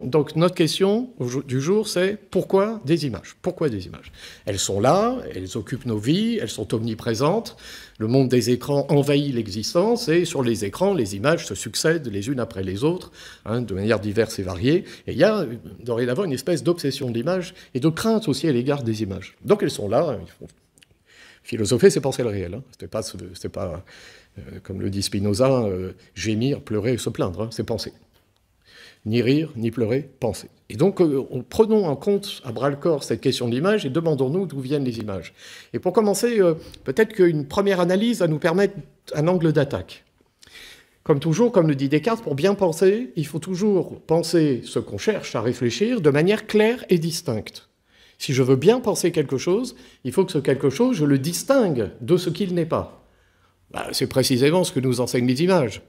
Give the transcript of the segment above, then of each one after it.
Donc notre question du jour, c'est pourquoi des images? Pourquoi des images? Elles sont là, elles occupent nos vies, elles sont omniprésentes. Le monde des écrans envahit l'existence et sur les écrans, les images se succèdent les unes après les autres, de manière diverse et variée. Et il y a dorénavant une espèce d'obsession de l'image et de crainte aussi à l'égard des images. Donc elles sont là. Il faut philosopher, c'est penser le réel. C'était pas comme le dit Spinoza, gémir, pleurer, se plaindre. C'est penser. Ni rire, ni pleurer, penser. Et donc, prenons en compte à bras-le-corps cette question de l'image et demandons-nous d'où viennent les images. Et pour commencer, peut-être qu'une première analyse va nous permettre un angle d'attaque. Comme toujours, comme le dit Descartes, pour bien penser, il faut toujours penser ce qu'on cherche à réfléchir de manière claire et distincte. Si je veux bien penser quelque chose, il faut que ce quelque chose, je le distingue de ce qu'il n'est pas. C'est précisément ce que nous enseignent les images.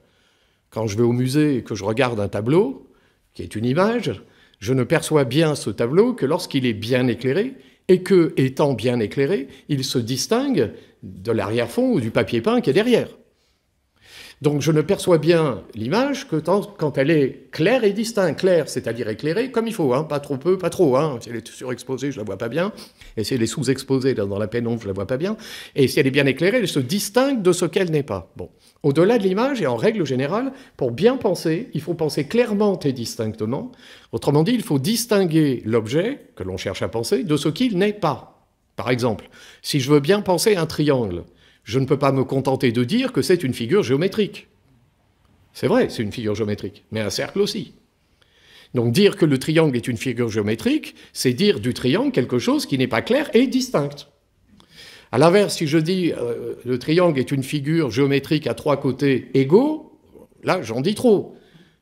Quand je vais au musée et que je regarde un tableau, qui est une image, je ne perçois bien ce tableau que lorsqu'il est bien éclairé, et que, étant bien éclairé, il se distingue de l'arrière-fond ou du papier peint qui est derrière. Donc je ne perçois bien l'image que quand elle est claire et distincte. Claire, c'est-à-dire éclairée comme il faut, pas trop peu, pas trop. Si elle est surexposée, je ne la vois pas bien. Et si elle est sous-exposée dans la pénombre, je ne la vois pas bien. Et si elle est bien éclairée, elle se distingue de ce qu'elle n'est pas. Bon. Au-delà de l'image, et en règle générale, pour bien penser, il faut penser clairement et distinctement. Autrement dit, il faut distinguer l'objet que l'on cherche à penser de ce qu'il n'est pas. Par exemple, si je veux bien penser un triangle, je ne peux pas me contenter de dire que c'est une figure géométrique. C'est vrai, c'est une figure géométrique, mais un cercle aussi. Donc dire que le triangle est une figure géométrique, c'est dire du triangle quelque chose qui n'est pas clair et distinct. À l'inverse, si je dis le triangle est une figure géométrique à trois côtés égaux, là j'en dis trop.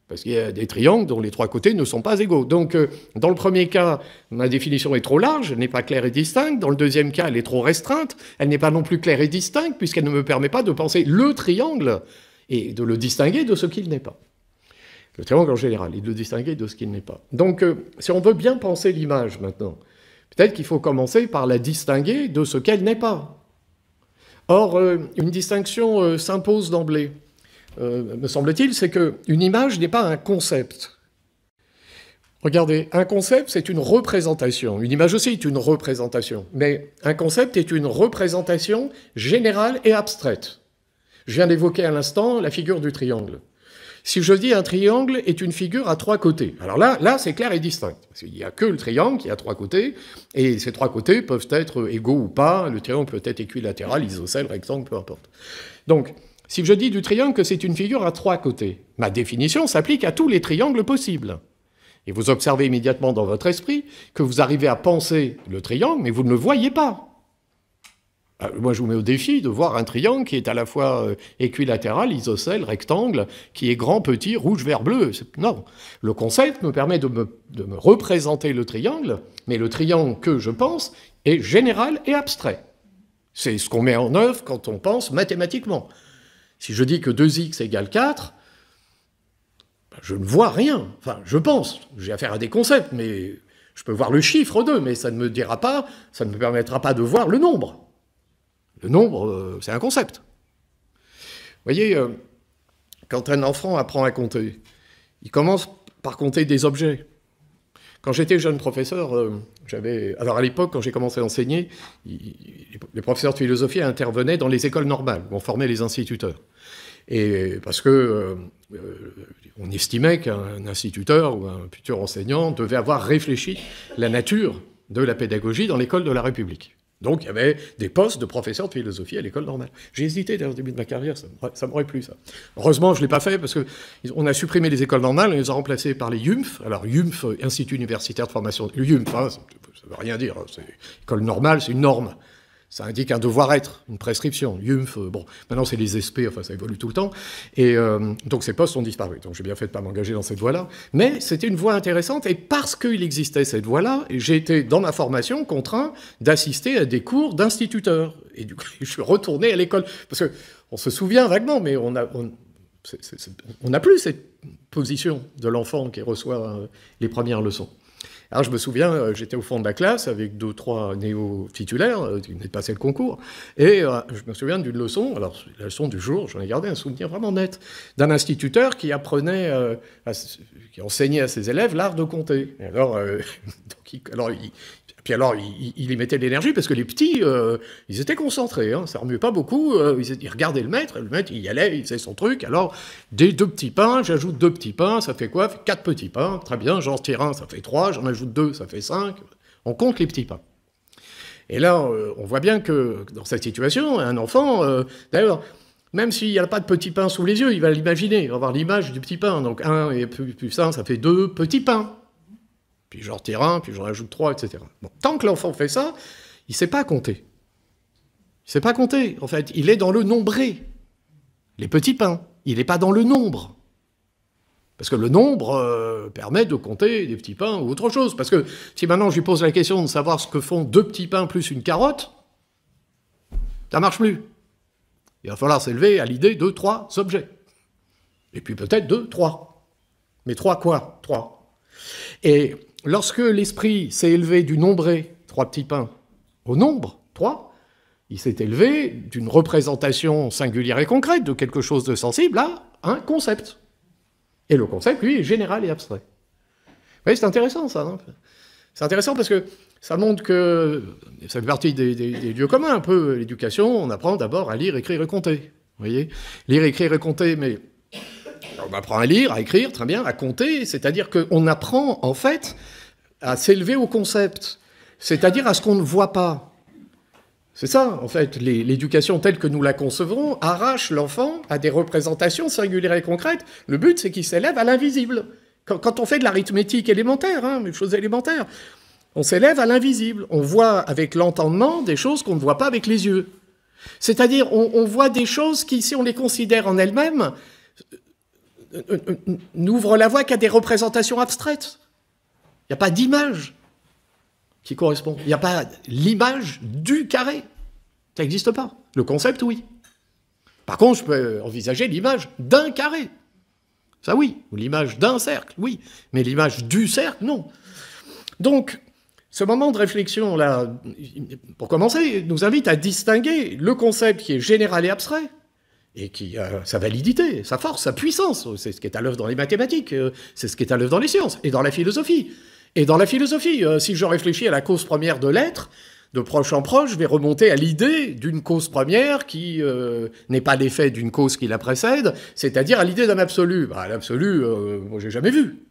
Parce qu'il y a des triangles dont les trois côtés ne sont pas égaux. Donc, dans le premier cas, ma définition est trop large, elle n'est pas claire et distincte. Dans le deuxième cas, elle est trop restreinte. Elle n'est pas non plus claire et distincte, puisqu'elle ne me permet pas de penser le triangle et de le distinguer de ce qu'il n'est pas. Le triangle en général, et de le distinguer de ce qu'il n'est pas. Donc, si on veut bien penser l'image maintenant, peut-être qu'il faut commencer par la distinguer de ce qu'elle n'est pas. Or, une distinction s'impose d'emblée. Me semble-t-il, c'est qu'une image n'est pas un concept. Regardez, un concept, c'est une représentation. Une image aussi est une représentation. Mais un concept est une représentation générale et abstraite. Je viens d'évoquer à l'instant la figure du triangle. Si je dis un triangle est une figure à trois côtés, alors là c'est clair et distinct. Il n'y a que le triangle qui a trois côtés, et ces trois côtés peuvent être égaux ou pas. Le triangle peut être équilatéral, isocèle, rectangle, peu importe. Donc, si je dis du triangle que c'est une figure à trois côtés, ma définition s'applique à tous les triangles possibles. Et vous observez immédiatement dans votre esprit que vous arrivez à penser le triangle, mais vous ne le voyez pas. Moi, je vous mets au défi de voir un triangle qui est à la fois équilatéral, isocèle, rectangle, qui est grand, petit, rouge, vert, bleu. Non. Le concept me permet de me représenter le triangle, mais le triangle que je pense est général et abstrait. C'est ce qu'on met en œuvre quand on pense mathématiquement. Si je dis que 2x égale 4, je ne vois rien. Enfin, je pense. J'ai affaire à des concepts, mais je peux voir le chiffre 2, mais ça ne me dira pas, ça ne me permettra pas de voir le nombre. Le nombre, c'est un concept. Vous voyez, quand un enfant apprend à compter, il commence par compter des objets. Quand j'étais jeune professeur, alors à l'époque, quand j'ai commencé à enseigner, les professeurs de philosophie intervenaient dans les écoles normales, où on formait les instituteurs. Et parce que on estimait qu'un instituteur ou un futur enseignant devait avoir réfléchi la nature de la pédagogie dans l'école de la République. Donc il y avait des postes de professeurs de philosophie à l'école normale. J'ai hésité dès le début de ma carrière, ça m'aurait plu ça. Heureusement, je ne l'ai pas fait parce qu'on a supprimé les écoles normales et on les a remplacées par les YUMF. Alors YUMF, Institut universitaire de formation, le YUMF, ça ne veut rien dire, école normale, c'est une norme. Ça indique un devoir-être, une prescription. YUMF, bon, maintenant c'est les SP, enfin ça évolue tout le temps. Et donc ces postes ont disparu. Donc j'ai bien fait de ne pas m'engager dans cette voie-là. Mais c'était une voie intéressante, et parce qu'il existait cette voie-là, j'ai été, dans ma formation, contraint d'assister à des cours d'instituteurs. Et du coup, je suis retourné à l'école. Parce qu'on se souvient vaguement, mais On n'a plus cette position de l'enfant qui reçoit les premières leçons. Alors je me souviens, j'étais au fond de la classe avec 2 ou 3 néo-titulaires qui venaient de passer le concours, et je me souviens d'une leçon, alors la leçon du jour, j'en ai gardé un souvenir vraiment net, d'un instituteur qui apprenait, qui enseignait à ses élèves l'art de compter. Et alors, il y mettait de l'énergie parce que les petits, ils étaient concentrés, hein, ça remuait pas beaucoup, ils regardaient le maître il y allait, il faisait son truc, alors des 2 petits pains, j'ajoute 2 petits pains, ça fait quoi? Ça fait 4 petits pains, très bien, j'en tire un, ça fait 3, j'en ajoute 2, ça fait 5, on compte les petits pains. Et là, on voit bien que dans cette situation, un enfant, d'ailleurs, même s'il n'y a pas de petit pain sous les yeux, il va l'imaginer, il va avoir l'image du petit pain, donc 1 et plus 1, ça fait 2 petits pains. Puis j'en retire un, puis j'en ajoute 3, etc. Bon, tant que l'enfant fait ça, il ne sait pas compter. Il ne sait pas compter, en fait. Il est dans le nombré. Les petits pains. Il n'est pas dans le nombre. Parce que le nombre permet de compter des petits pains ou autre chose. Parce que si maintenant je lui pose la question de savoir ce que font 2 petits pains plus une carotte, ça ne marche plus. Il va falloir s'élever à l'idée de 3 objets. Et puis peut-être 2, 3. Mais 3 quoi? 3. Et lorsque l'esprit s'est élevé du nombré, 3 petits pains, au nombre, 3, il s'est élevé d'une représentation singulière et concrète de quelque chose de sensible à un concept. Et le concept, lui, est général et abstrait. Vous voyez, c'est intéressant, ça. Hein, c'est intéressant parce que ça montre que, ça fait partie des lieux communs, un peu, l'éducation, on apprend d'abord à lire, écrire et compter. Vous voyez, lire, écrire et compter, mais on apprend à lire, à écrire, très bien, à compter, c'est-à-dire qu'on apprend, en fait, à s'élever au concept, c'est-à-dire à ce qu'on ne voit pas. C'est ça, en fait, l'éducation telle que nous la concevrons arrache l'enfant à des représentations singulières et concrètes. Le but, c'est qu'il s'élève à l'invisible. Quand on fait de l'arithmétique élémentaire, hein, des choses élémentaires, on s'élève à l'invisible. On voit avec l'entendement des choses qu'on ne voit pas avec les yeux. C'est-à-dire, on voit des choses qui, si on les considère en elles-mêmes, n'ouvrent la voie qu'à des représentations abstraites. Il n'y a pas d'image qui correspond. Il n'y a pas l'image du carré. Ça n'existe pas. Le concept, oui. Par contre, je peux envisager l'image d'un carré. Ça, oui. Ou l'image d'un cercle, oui. Mais l'image du cercle, non. Donc, ce moment de réflexion, là, pour commencer, nous invite à distinguer le concept qui est général et abstrait, et qui a sa validité, sa force, sa puissance. C'est ce qui est à l'œuvre dans les mathématiques, c'est ce qui est à l'œuvre dans les sciences, et dans la philosophie. Et dans la philosophie, si je réfléchis à la cause première de l'être, de proche en proche, je vais remonter à l'idée d'une cause première qui n'est pas l'effet d'une cause qui la précède, c'est-à-dire à l'idée d'un absolu. Bah, l'absolu, moi, j'ai jamais vu.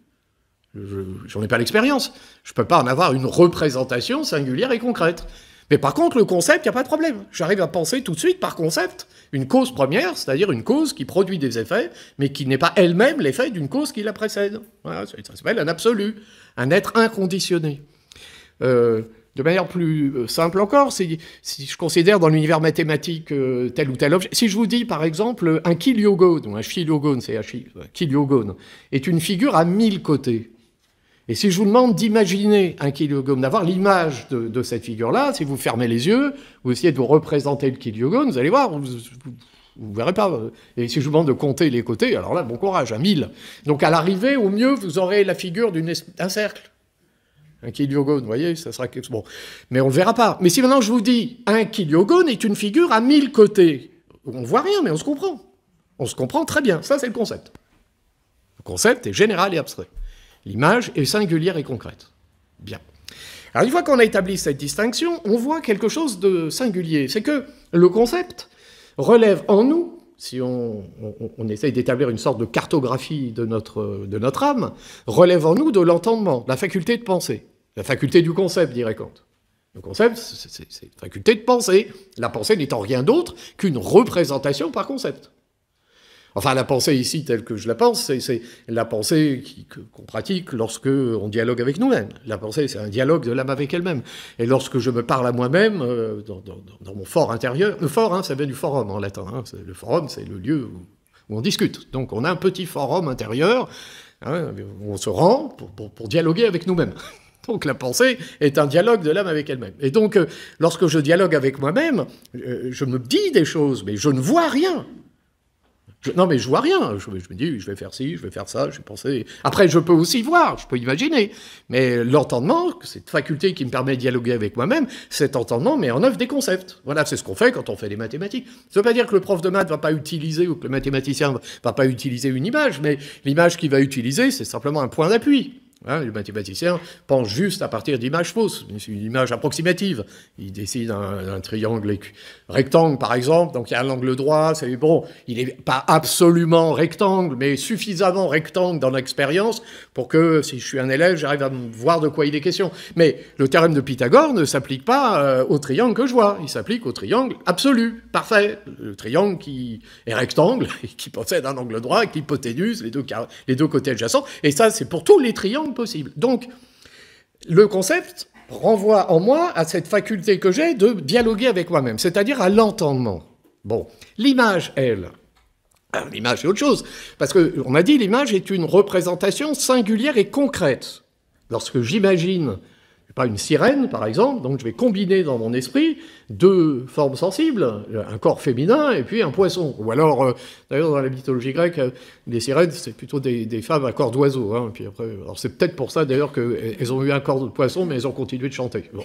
J'en ai pas l'expérience. Je peux pas en avoir une représentation singulière et concrète. Mais par contre, le concept, il n'y a pas de problème. J'arrive à penser tout de suite, par concept, une cause première, c'est-à-dire une cause qui produit des effets, mais qui n'est pas elle-même l'effet d'une cause qui la précède. Voilà, ça s'appelle un absolu, un être inconditionné. De manière plus simple encore, si je considère dans l'univers mathématique tel ou tel objet, si je vous dis par exemple un kiliogone, ou un chiliogone, c'est un kiliogone, est une figure à 1000 côtés. Et si je vous demande d'imaginer un kiliogone, d'avoir l'image de cette figure-là, si vous fermez les yeux, vous essayez de vous représenter le kiliogone, vous allez voir, vous ne verrez pas. Et si je vous demande de compter les côtés, alors là, bon courage, à 1000. Donc à l'arrivée, au mieux, vous aurez la figure d'un cercle. Un kiliogone, vous voyez, ça sera quelque chose. Bon, mais on ne le verra pas. Mais si maintenant je vous dis, un kiliogone est une figure à 1000 côtés, on ne voit rien, mais on se comprend. On se comprend très bien. Ça, c'est le concept. Le concept est général et abstrait. L'image est singulière et concrète. Bien. Alors, une fois qu'on a établi cette distinction, on voit quelque chose de singulier. C'est que le concept relève en nous, si on essaye d'établir une sorte de cartographie de notre âme, relève en nous de l'entendement, de la faculté de penser. La faculté du concept, dirait Kant. Le concept, c'est la faculté de penser. La pensée n'étant rien d'autre qu'une représentation par concept. Enfin, la pensée ici, telle que je la pense, c'est la pensée qu'on pratique lorsque on dialogue avec nous-mêmes. La pensée, c'est un dialogue de l'âme avec elle-même. Et lorsque je me parle à moi-même, dans mon fort intérieur, le fort, hein, ça vient du forum en latin. Hein, le forum, c'est le lieu où on discute. Donc, on a un petit forum intérieur, hein, où on se rend pour dialoguer avec nous-mêmes. Donc la pensée est un dialogue de l'âme avec elle-même. Et donc, lorsque je dialogue avec moi-même, je me dis des choses, mais je ne vois rien. Non, mais je vois rien. Je me dis, je vais faire ci, je vais faire ça, je vais penser. Après, je peux aussi voir, je peux imaginer. Mais l'entendement, cette faculté qui me permet de dialoguer avec moi-même, cet entendement met en œuvre des concepts. Voilà, c'est ce qu'on fait quand on fait des mathématiques. Ça ne veut pas dire que le prof de maths ne va pas utiliser, ou que le mathématicien ne va pas utiliser une image, mais l'image qu'il va utiliser, c'est simplement un point d'appui. Hein, le mathématicien pense juste à partir d'images fausses, c'est une image approximative. Il décide un triangle rectangle, par exemple, donc il y a un angle droit, c'est bon, il n'est pas absolument rectangle, mais suffisamment rectangle dans l'expérience pour que, si je suis un élève, j'arrive à voir de quoi il est question. Mais le théorème de Pythagore ne s'applique pas au triangle que je vois, il s'applique au triangle absolu, parfait. Le triangle qui est rectangle, et qui possède un angle droit, avec l'hypoténuse, les deux côtés adjacents, et ça, c'est pour tous les triangles possible. Donc, le concept renvoie en moi à cette faculté que j'ai de dialoguer avec moi-même, c'est-à-dire à l'entendement. Bon, l'image, elle, l'image c'est autre chose, parce qu'on a dit l'image est une représentation singulière et concrète. Lorsque j'imagine, pas une sirène par exemple, donc je vais combiner dans mon esprit deux formes sensibles, un corps féminin et puis un poisson. Ou alors, d'ailleurs dans la mythologie grecque, les sirènes c'est plutôt des femmes à corps d'oiseau. Hein, puis après, alors c'est peut-être pour ça d'ailleurs qu'elles ont eu un corps de poisson, mais elles ont continué de chanter. Bon,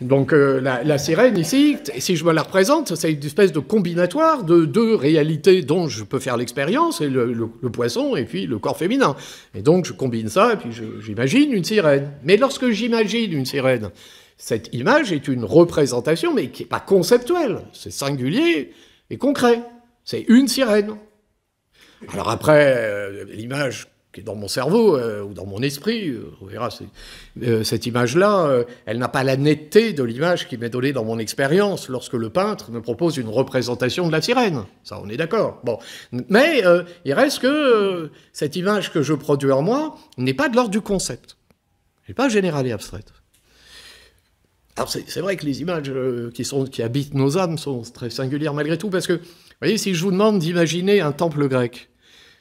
donc la sirène ici, si je me la représente, c'est une espèce de combinatoire de deux réalités dont je peux faire l'expérience, et le poisson et puis le corps féminin. Et donc je combine ça et puis j'imagine une sirène. Mais lorsque j'imagine une sirène, cette image est une représentation, mais qui n'est pas conceptuelle. C'est singulier et concret. C'est une sirène. Alors après, l'image qui est dans mon cerveau ou dans mon esprit, on verra, cette image-là, elle n'a pas la netteté de l'image qui m'est donnée dans mon expérience lorsque le peintre me propose une représentation de la sirène. Ça, on est d'accord. Bon. Mais il reste que cette image que je produis en moi n'est pas de l'ordre du concept. Elle n'est pas générale et abstraite. Alors c'est vrai que les images qui habitent nos âmes sont très singulières malgré tout, parce que, vous voyez, si je vous demande d'imaginer un temple grec,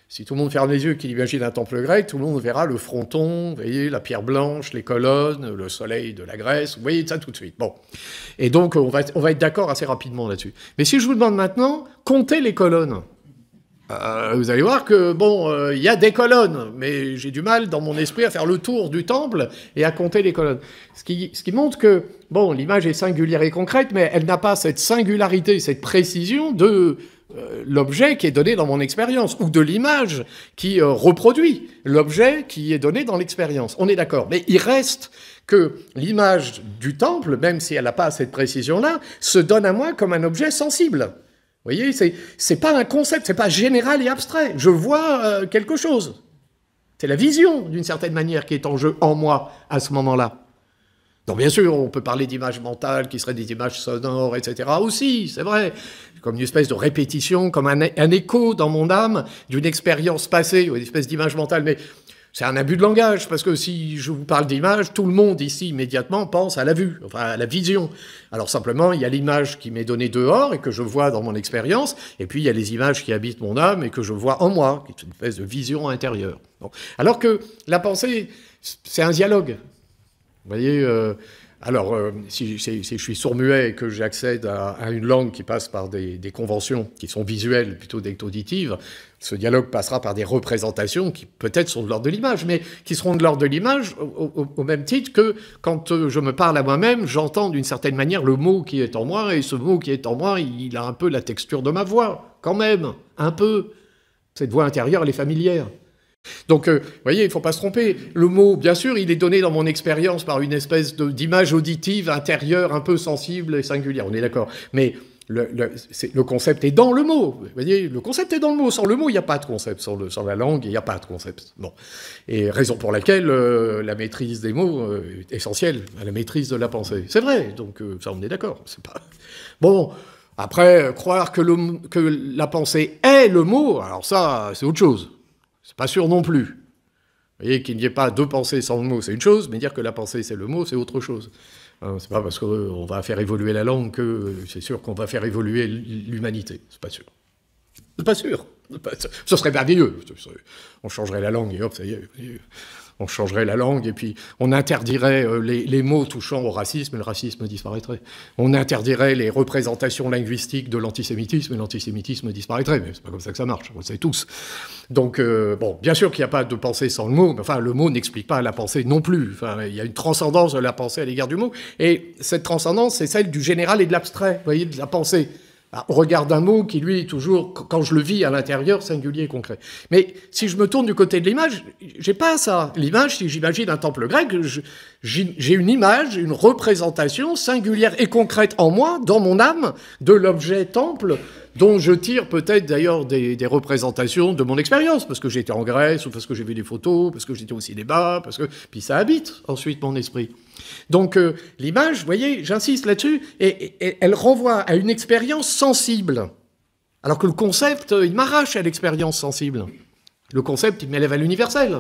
si tout le monde ferme les yeux et qu'il imagine un temple grec, tout le monde verra le fronton, vous voyez, la pierre blanche, les colonnes, le soleil de la Grèce, vous voyez ça tout de suite. Bon. Et donc on va être d'accord assez rapidement là-dessus. Mais si je vous demande maintenant, comptez les colonnes, vous allez voir que, bon, il y a des colonnes, mais j'ai du mal dans mon esprit à faire le tour du temple et à compter les colonnes. Ce qui montre que, bon, l'image est singulière et concrète, mais elle n'a pas cette singularité, cette précision de l'objet qui est donné dans mon expérience, ou de l'image qui reproduit l'objet qui est donné dans l'expérience. On est d'accord. Mais il reste que l'image du temple, même si elle n'a pas cette précision-là, se donne à moi comme un objet sensible. Vous voyez, c'est pas un concept, c'est pas général et abstrait. Je vois quelque chose. C'est la vision, d'une certaine manière, qui est en jeu en moi à ce moment-là. Donc bien sûr, on peut parler d'images mentales, qui seraient des images sonores, etc. aussi, c'est vrai. Comme une espèce de répétition, comme un écho dans mon âme d'une expérience passée, ou une espèce d'image mentale. Mais c'est un abus de langage, parce que si je vous parle d'image, tout le monde ici, immédiatement, pense à la vue, enfin à la vision. Alors simplement, il y a l'image qui m'est donnée dehors et que je vois dans mon expérience, et puis il y a les images qui habitent mon âme et que je vois en moi, qui est une espèce de vision intérieure. Bon. Alors que la pensée, c'est un dialogue. Vous voyez, si je suis sourd-muet et que j'accède à une langue qui passe par des conventions qui sont visuelles plutôt qu'auditives, ce dialogue passera par des représentations qui peut-être sont de l'ordre de l'image, mais qui seront de l'ordre de l'image au même titre que quand je me parle à moi-même, j'entends d'une certaine manière le mot qui est en moi, et ce mot qui est en moi, il a un peu la texture de ma voix, quand même, un peu. Cette voix intérieure, elle est familière. Donc, vous voyez, il ne faut pas se tromper. Le mot, bien sûr, il est donné dans mon expérience par une espèce d'image auditive intérieure, un peu sensible et singulière, on est d'accord. Mais le concept est dans le mot. Vous voyez, le concept est dans le mot. Sans le mot, il n'y a pas de concept. Sans la langue, il n'y a pas de concept. Bon. Et raison pour laquelle la maîtrise des mots est essentielle à la maîtrise de la pensée. C'est vrai, donc ça, on est d'accord. C'est pas... Bon, après, croire que la pensée est le mot, alors ça, c'est autre chose. C'est pas sûr non plus. Vous voyez, qu'il n'y ait pas deux pensées sans le mot, c'est une chose, mais dire que la pensée, c'est le mot, c'est autre chose. C'est pas parce qu'on va faire évoluer la langue que c'est sûr qu'on va faire évoluer l'humanité. C'est pas sûr. C'est pas sûr. Ce serait merveilleux. On changerait la langue et hop, ça y est. On changerait la langue et puis on interdirait les mots touchant au racisme et le racisme disparaîtrait. On interdirait les représentations linguistiques de l'antisémitisme et l'antisémitisme disparaîtrait. Mais c'est pas comme ça que ça marche, on le sait tous. Donc, bon, bien sûr qu'il n'y a pas de pensée sans le mot, mais enfin, le mot n'explique pas la pensée non plus. Enfin, il y a une transcendance de la pensée à l'égard du mot. Et cette transcendance, c'est celle du général et de l'abstrait, vous voyez, de la pensée. On regarde un mot qui, lui, est toujours, quand je le vis à l'intérieur, singulier et concret. Mais si je me tourne du côté de l'image, j'ai pas ça. L'image, si j'imagine un temple grec, j'ai une image, une représentation singulière et concrète en moi, dans mon âme, de l'objet temple, dont je tire peut-être d'ailleurs des représentations de mon expérience, parce que j'étais en Grèce, ou parce que j'ai vu des photos, parce que j'étais au cinéma, parce que... Puis ça habite ensuite mon esprit. Donc l'image, vous voyez, j'insiste là-dessus, et elle renvoie à une expérience sensible. Alors que le concept, il m'arrache à l'expérience sensible. Le concept, il m'élève à l'universel.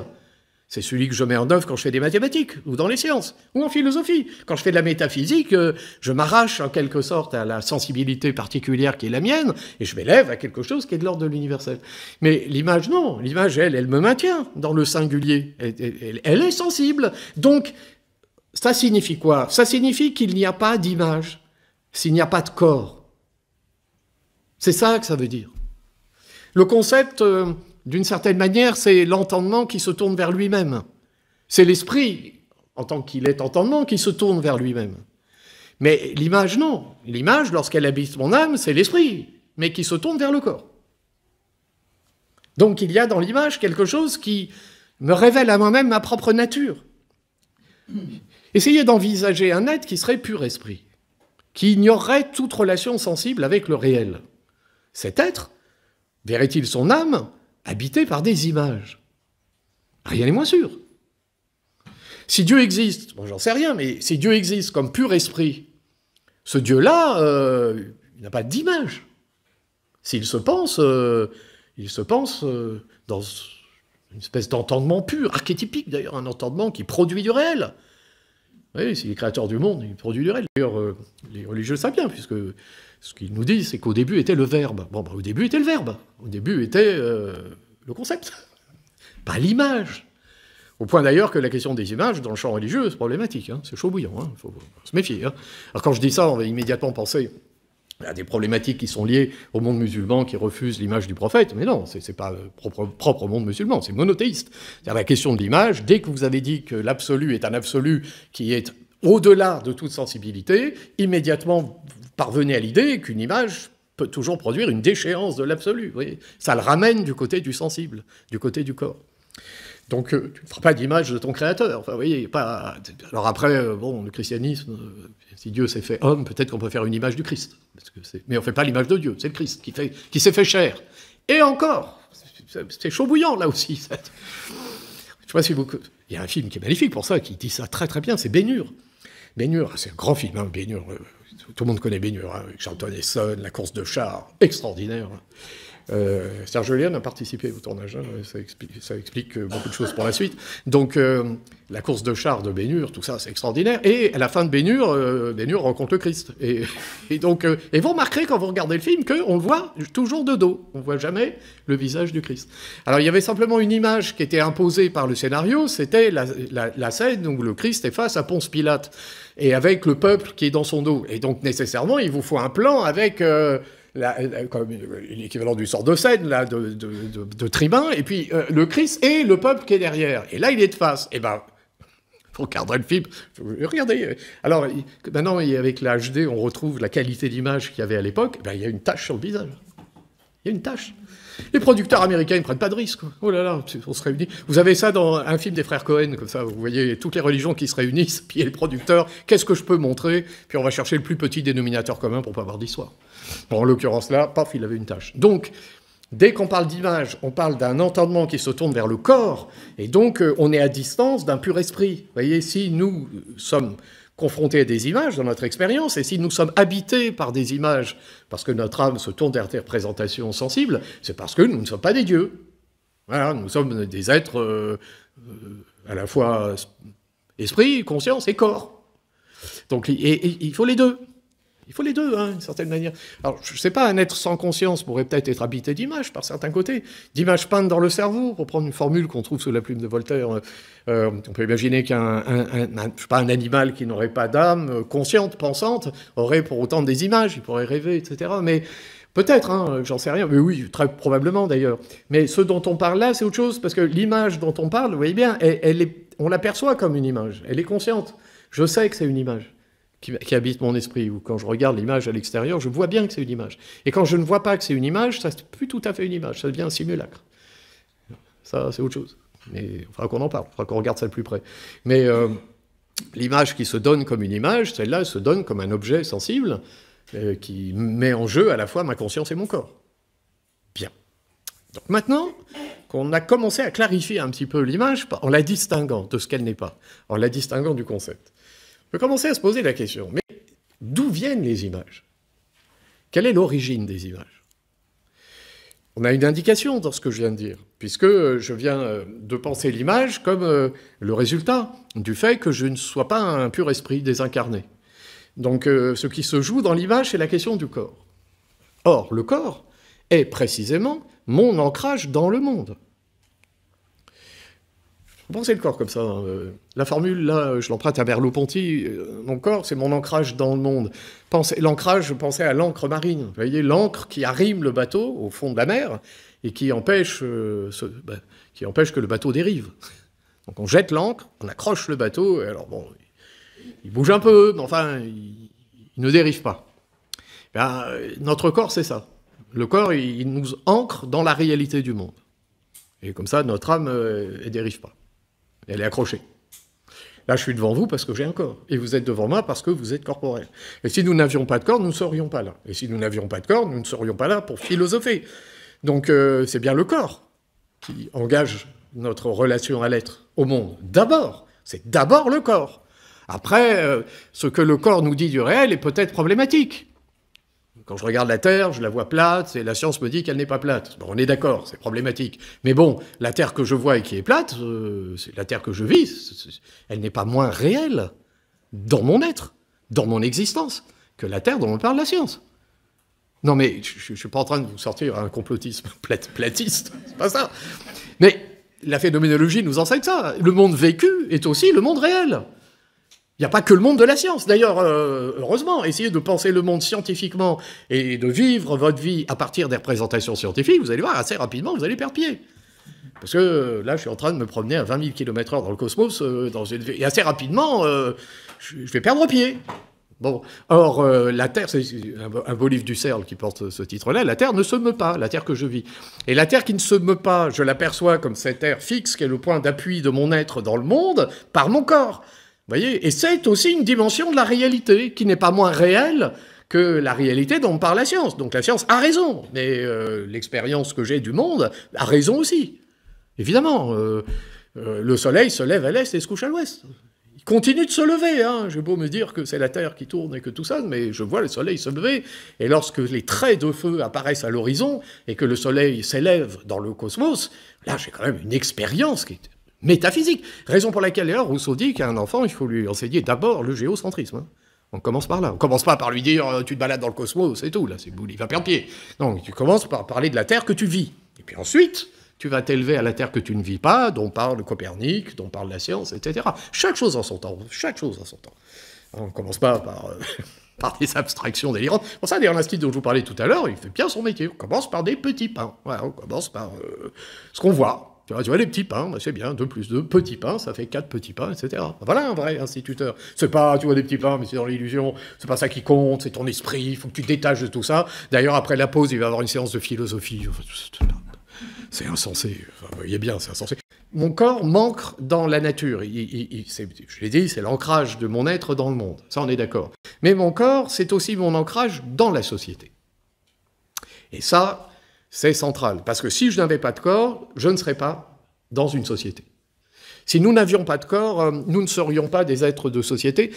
C'est celui que je mets en œuvre quand je fais des mathématiques, ou dans les sciences, ou en philosophie. Quand je fais de la métaphysique, je m'arrache en quelque sorte à la sensibilité particulière qui est la mienne, et je m'élève à quelque chose qui est de l'ordre de l'universel. Mais l'image, non. L'image, elle me maintient dans le singulier. Elle est sensible. Donc, ça signifie quoi? Ça signifie qu'il n'y a pas d'image, s'il n'y a pas de corps. C'est ça que ça veut dire. Le concept, d'une certaine manière, c'est l'entendement qui se tourne vers lui-même. C'est l'esprit, en tant qu'il est entendement, qui se tourne vers lui-même. Mais l'image, non. L'image, lorsqu'elle habite mon âme, c'est l'esprit, mais qui se tourne vers le corps. Donc il y a dans l'image quelque chose qui me révèle à moi-même ma propre nature. Essayez d'envisager un être qui serait pur esprit, qui ignorerait toute relation sensible avec le réel. Cet être verrait-il son âme habitée par des images? Rien n'est moins sûr. Si Dieu existe, bon, j'en sais rien, mais si Dieu existe comme pur esprit, ce Dieu-là, il n'a pas d'image. S'il se pense, dans une espèce d'entendement pur, archétypique d'ailleurs, un entendement qui produit du réel. Oui, s'il est créateur du monde, il produit du réel. D'ailleurs, les religieux savent bien, puisque ce qu'ils nous disent, c'est qu'au début était le verbe. Bon, au début était le verbe. Au début était le concept, pas l'image. Au point d'ailleurs que la question des images, dans le champ religieux, c'est problématique. Hein, c'est chaud bouillant, il faut se méfier. Hein. Alors quand je dis ça, on va immédiatement penser à des problématiques qui sont liées au monde musulman qui refuse l'image du prophète. Mais non, c'est pas propre au monde musulman, c'est monothéiste. C'est-à-dire la question de l'image, dès que vous avez dit que l'absolu est un absolu qui est au-delà de toute sensibilité, immédiatement vous parvenez à l'idée qu'une image peut toujours produire une déchéance de l'absolu. Vous voyez, ça le ramène du côté du sensible, du côté du corps. Donc, tu ne feras pas d'image de ton créateur. Enfin, vous voyez, pas... Alors après, bon, le christianisme, si Dieu s'est fait homme, peut-être qu'on peut faire une image du Christ. Mais on ne fait pas l'image de Dieu, c'est le Christ qui s'est fait chair. Et encore, c'est chaud bouillant, là aussi. Je sais pas si vous... Il y a un film qui est magnifique pour ça, qui dit ça très très bien, c'est Ben-Hur. Ben-Hur, c'est un grand film, hein, Ben-Hur. Tout le monde connaît Ben-Hur, hein, avec Charlton Heston, la course de chars, extraordinaire. Serge Leone a participé au tournage, hein, ça explique beaucoup de choses pour la suite. Donc la course de chars de Ben-Hur, tout ça, c'est extraordinaire. Et à la fin de Ben-Hur, Ben-Hur rencontre le Christ. Et donc, et vous remarquerez quand vous regardez le film qu'on le voit toujours de dos. On ne voit jamais le visage du Christ. Alors il y avait simplement une image qui était imposée par le scénario, c'était la scène où le Christ est face à Ponce Pilate, et avec le peuple qui est dans son dos. Et donc nécessairement, il vous faut un plan avec... comme l'équivalent du sort de scène, là, de tribun, et puis le Christ et le peuple qui est derrière. Et là, il est de face. Et ben, vous regarderez le film. Regardez. Alors, maintenant, avec la HD, on retrouve la qualité d'image qu'il y avait à l'époque. Ben, il y a une tache sur le visage. Il y a une tache. Les producteurs américains ne prennent pas de risques. Oh là là, on se réunit. Vous avez ça dans un film des frères Cohen, comme ça, vous voyez toutes les religions qui se réunissent, puis il y a le producteur, qu'est-ce que je peux montrer? Puis on va chercher le plus petit dénominateur commun pour pas avoir d'histoire. Bon, en l'occurrence là, paf, il avait une tâche. Donc, dès qu'on parle d'image, on parle d'un entendement qui se tourne vers le corps, et donc on est à distance d'un pur esprit. Vous voyez, si nous sommes confrontés à des images dans notre expérience, et si nous sommes habités par des images, parce que notre âme se tourne vers des représentations sensibles, c'est parce que nous ne sommes pas des dieux. Voilà, nous sommes des êtres à la fois esprit, conscience et corps. Donc, et il faut les deux. Il faut les deux, hein, d'une certaine manière. Alors, je ne sais pas, un être sans conscience pourrait peut-être être habité d'images, par certains côtés. D'images peintes dans le cerveau, pour prendre une formule qu'on trouve sous la plume de Voltaire. On peut imaginer un animal qui n'aurait pas d'âme, consciente, pensante, aurait pour autant des images, il pourrait rêver, etc. Mais peut-être, hein, j'en sais rien. Mais oui, très probablement d'ailleurs. Mais ce dont on parle là, c'est autre chose, parce que l'image dont on parle, vous voyez bien, on l'aperçoit comme une image. Elle est consciente. Je sais que c'est une image qui habite mon esprit, ou quand je regarde l'image à l'extérieur, je vois bien que c'est une image. Et quand je ne vois pas que c'est une image, ça n'est plus tout à fait une image, ça devient un simulacre. Ça, c'est autre chose. Mais il faudra qu'on en parle, il faudra qu'on regarde ça de plus près. Mais l'image qui se donne comme une image, celle-là se donne comme un objet sensible qui met en jeu à la fois ma conscience et mon corps. Bien. Donc maintenant qu'on a commencé à clarifier un petit peu l'image en la distinguant de ce qu'elle n'est pas, en la distinguant du concept, on peut commencer à se poser la question, mais d'où viennent les images? Quelle est l'origine des images? On a une indication dans ce que je viens de dire, puisque je viens de penser l'image comme le résultat du fait que je ne sois pas un pur esprit désincarné. Donc ce qui se joue dans l'image, c'est la question du corps. Or, le corps est précisément mon ancrage dans le monde. Pensez le corps comme ça. Hein. La formule, là, je l'emprunte à Merleau-Ponty. Mon corps, c'est mon ancrage dans le monde. L'ancrage, je pensais à l'encre marine. Vous voyez, l'encre qui arrime le bateau au fond de la mer et qui empêche que le bateau dérive. Donc on jette l'ancre, on accroche le bateau, et alors bon, il bouge un peu, mais enfin, il ne dérive pas. Ben, notre corps, c'est ça. Le corps, il nous ancre dans la réalité du monde. Et comme ça, notre âme, elle ne dérive pas. Elle est accrochée. Là, je suis devant vous parce que j'ai un corps. Et vous êtes devant moi parce que vous êtes corporel. Et si nous n'avions pas de corps, nous ne serions pas là. Et si nous n'avions pas de corps, nous ne serions pas là pour philosopher. Donc, c'est bien le corps qui engage notre relation à l'être, au monde. D'abord. C'est d'abord le corps. Après, ce que le corps nous dit du réel est peut-être problématique. Quand je regarde la Terre, je la vois plate, et la science me dit qu'elle n'est pas plate. Bon, on est d'accord, c'est problématique. Mais bon, la Terre que je vois et qui est plate, c'est la Terre que je vis, elle n'est pas moins réelle dans mon être, dans mon existence, que la Terre dont on parle la science. Non mais, je ne suis pas en train de vous sortir un complotisme platiste, c'est pas ça. Mais la phénoménologie nous enseigne ça. Le monde vécu est aussi le monde réel. Il n'y a pas que le monde de la science. D'ailleurs, heureusement, essayez de penser le monde scientifiquement et de vivre votre vie à partir des représentations scientifiques, vous allez voir, assez rapidement, vous allez perdre pied. Parce que là, je suis en train de me promener à 20 000 km/h dans le cosmos, et assez rapidement, je vais perdre pied. Bon, or, la Terre, c'est un beau livre d'Husserl qui porte ce titre-là, la Terre ne se meut pas, la Terre que je vis. Et la Terre qui ne se meut pas, je l'aperçois comme cette Terre fixe, qui est le point d'appui de mon être dans le monde, par mon corps. Vous voyez, et c'est aussi une dimension de la réalité qui n'est pas moins réelle que la réalité dont parle la science. Donc la science a raison, mais l'expérience que j'ai du monde a raison aussi. Évidemment, le soleil se lève à l'est et se couche à l'ouest. Il continue de se lever. Hein. J'ai beau me dire que c'est la Terre qui tourne et que tout ça, mais je vois le soleil se lever. Et lorsque les traits de feu apparaissent à l'horizon et que le soleil s'élève dans le cosmos, là j'ai quand même une expérience qui est métaphysique. Raison pour laquelle, d'ailleurs, Rousseau dit qu'à un enfant, il faut lui enseigner d'abord le géocentrisme. Hein. On commence par là. On commence pas par lui dire tu te balades dans le cosmos, c'est tout, là, c'est boule, il va perdre pied. Non, tu commences par parler de la Terre que tu vis. Et puis ensuite, tu vas t'élever à la Terre que tu ne vis pas, dont parle Copernic, dont parle la science, etc. Chaque chose en son temps. Chaque chose en son temps. On ne commence pas par des abstractions délirantes. Pour ça, d'ailleurs, l'institut dont je vous parlais tout à l'heure, il fait bien son métier. On commence par des petits pains. Voilà, on commence par ce qu'on voit. Tu vois, les petits pains, bah c'est bien, 2 plus 2, petits pains, ça fait 4 petits pains, etc. Voilà un vrai instituteur. C'est pas, tu vois, des petits pains, mais c'est dans l'illusion, c'est pas ça qui compte, c'est ton esprit, il faut que tu te détaches de tout ça. D'ailleurs, après la pause, il va y avoir une séance de philosophie. C'est insensé, enfin, vous voyez bien, c'est insensé. Mon corps manque dans la nature. Je l'ai dit, c'est l'ancrage de mon être dans le monde. Ça, on est d'accord. Mais mon corps, c'est aussi mon ancrage dans la société. Et ça, c'est central, parce que si je n'avais pas de corps, je ne serais pas dans une société. Si nous n'avions pas de corps, nous ne serions pas des êtres de société.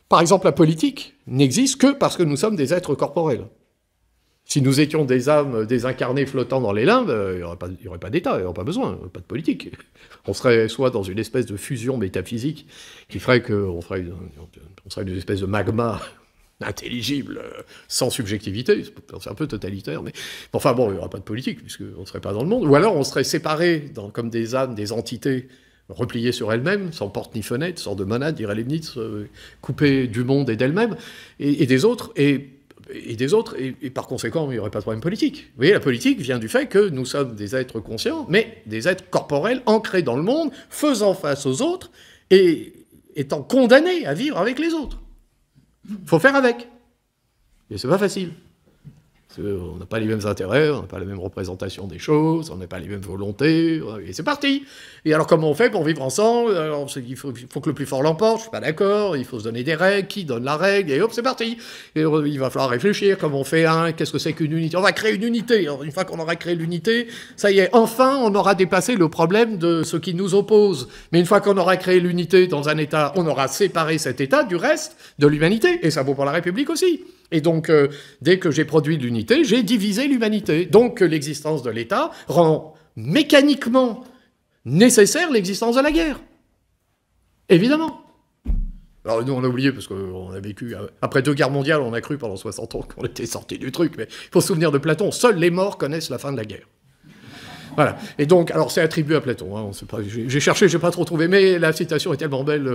Par exemple, la politique n'existe que parce que nous sommes des êtres corporels. Si nous étions des âmes désincarnées flottant dans les limbes, il n'y aurait pas d'État, il n'y aurait pas besoin, pas de politique. On serait soit dans une espèce de fusion métaphysique qui ferait qu'on serait une espèce de magma intellible, sans subjectivité, c'est un peu totalitaire, mais enfin bon, il n'y aura pas de politique, puisqu'on ne serait pas dans le monde, ou alors on serait séparés comme des âmes, des entités repliées sur elles-mêmes, sans porte ni fenêtre, sorte de monade, dirait Leibniz, coupées du monde et d'elles-mêmes, et des autres, et par conséquent, il n'y aurait pas de problème politique. Vous voyez, la politique vient du fait que nous sommes des êtres conscients, mais des êtres corporels, ancrés dans le monde, faisant face aux autres, et étant condamnés à vivre avec les autres. Il faut faire avec. Et c'est pas facile. On n'a pas les mêmes intérêts, on n'a pas la même représentation des choses, on n'a pas les mêmes volontés, et c'est parti. Et alors comment on fait pour vivre ensemble? Alors, il faut que le plus fort l'emporte, je suis pas d'accord, il faut se donner des règles, qui donne la règle, et hop, c'est parti. Et il va falloir réfléchir, comment on fait qu'est-ce que c'est qu'une unité? On va créer une unité. Alors, une fois qu'on aura créé l'unité, ça y est, enfin, on aura dépassé le problème de ce qui nous oppose. Mais une fois qu'on aura créé l'unité dans un État, on aura séparé cet État du reste de l'humanité, et ça vaut pour la République aussi. Et donc, dès que j'ai produit l'unité, j'ai divisé l'humanité. Donc, l'existence de l'État rend mécaniquement nécessaire l'existence de la guerre. Évidemment. Alors, nous, on a oublié, parce qu'on a vécu... Après 2 guerres mondiales, on a cru pendant 60 ans qu'on était sortis du truc, mais il faut se souvenir de Platon. Seuls les morts connaissent la fin de la guerre. Voilà. Et donc, alors c'est attribué à Platon. Hein, j'ai cherché, j'ai pas trop trouvé, mais la citation est tellement belle.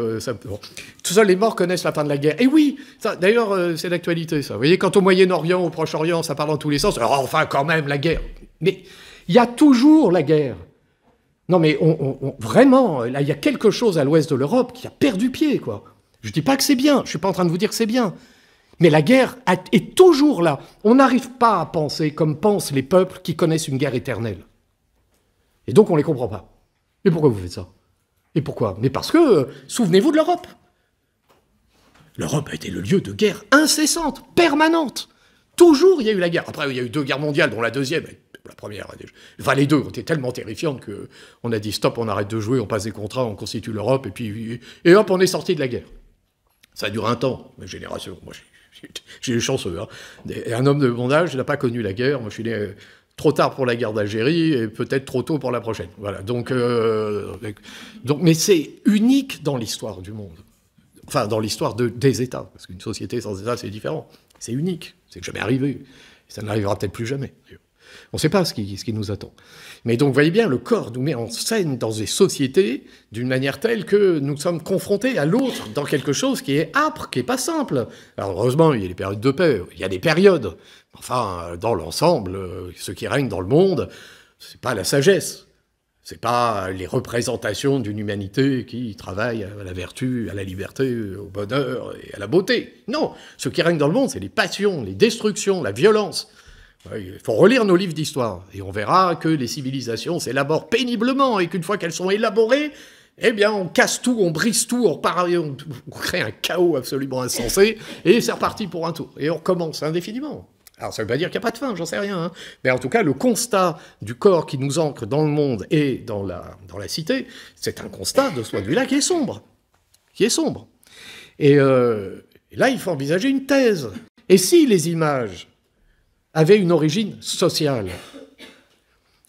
Bon. Tout ça, les morts connaissent la fin de la guerre. Et oui, d'ailleurs, c'est l'actualité, ça. Vous voyez, quand au Moyen-Orient, au Proche-Orient, ça parle dans tous les sens. Alors, enfin, quand même, la guerre. Mais il y a toujours la guerre. Non, mais vraiment, là, il y a quelque chose à l'ouest de l'Europe qui a perdu pied, quoi. Je dis pas que c'est bien. Je suis pas en train de vous dire que c'est bien. Mais la guerre est toujours là. On n'arrive pas à penser comme pensent les peuples qui connaissent une guerre éternelle. Et donc, on ne les comprend pas. Mais pourquoi vous faites ça? Et pourquoi? Mais parce que, souvenez-vous de l'Europe. L'Europe a été le lieu de guerre incessante, permanente. Toujours, il y a eu la guerre. Après, il y a eu 2 guerres mondiales, dont la deuxième, la première, enfin les 2 ont été tellement terrifiantes qu'on a dit stop, on arrête de jouer, on passe des contrats, on constitue l'Europe, et hop, on est sorti de la guerre. Ça dure un temps, ma génération. Moi, j'ai eu chanceux. Hein. Et un homme de mon âge, il n'a pas connu la guerre. Moi, je suis né... Trop tard pour la guerre d'Algérie et peut-être trop tôt pour la prochaine. Voilà. Donc, mais c'est unique dans l'histoire du monde. Enfin, dans l'histoire des États. Parce qu'une société sans État, c'est différent. C'est unique. C'est jamais arrivé. Ça n'arrivera peut-être plus jamais. On ne sait pas ce qui nous attend. Mais donc, vous voyez bien, le corps nous met en scène dans des sociétés d'une manière telle que nous sommes confrontés à l'autre dans quelque chose qui est âpre, qui n'est pas simple. Alors, heureusement, il y a des périodes de paix. Il y a des périodes. Enfin, dans l'ensemble, ce qui règne dans le monde, c'est pas la sagesse, c'est pas les représentations d'une humanité qui travaille à la vertu, à la liberté, au bonheur et à la beauté. Non, ce qui règne dans le monde, c'est les passions, les destructions, la violence. Il faut relire nos livres d'histoire, et on verra que les civilisations s'élaborent péniblement, et qu'une fois qu'elles sont élaborées, eh bien, on casse tout, on brise tout, on crée un chaos absolument insensé, et c'est reparti pour un tour. Et on recommence indéfiniment. Alors, ça ne veut pas dire qu'il n'y a pas de fin, j'en sais rien. Hein. Mais en tout cas, le constat du corps qui nous ancre dans le monde et dans la cité, c'est un constat, de ce point de vue-là, qui est sombre. Et là, il faut envisager une thèse. Et si les images avaient une origine sociale?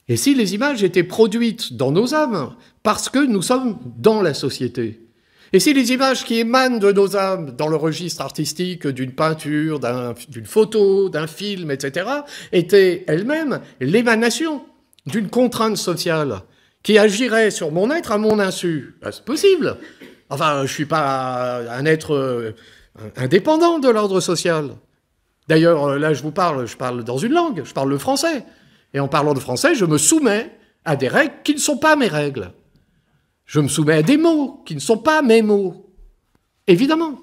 Et si les images étaient produites dans nos âmes parce que nous sommes dans la société? Et si les images qui émanent de nos âmes dans le registre artistique d'une peinture, d'une photo, d'un film, etc., étaient elles-mêmes l'émanation d'une contrainte sociale qui agirait sur mon être à mon insu? Ben, c'est possible. Enfin, je ne suis pas un être indépendant de l'ordre social. D'ailleurs, là, je parle dans une langue, je parle le français. Et en parlant de français, je me soumets à des règles qui ne sont pas mes règles. Je me soumets à des mots qui ne sont pas mes mots. Évidemment.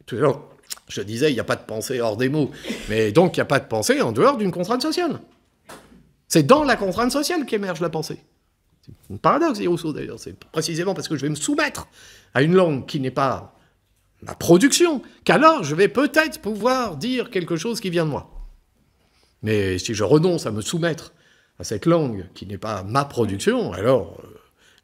Toujours, je disais, il n'y a pas de pensée hors des mots. Mais donc, il n'y a pas de pensée en dehors d'une contrainte sociale. C'est dans la contrainte sociale qu'émerge la pensée. C'est un paradoxe, dit Rousseau, d'ailleurs. C'est précisément parce que je vais me soumettre à une langue qui n'est pas ma production qu'alors je vais peut-être pouvoir dire quelque chose qui vient de moi. Mais si je renonce à me soumettre à cette langue qui n'est pas ma production, alors...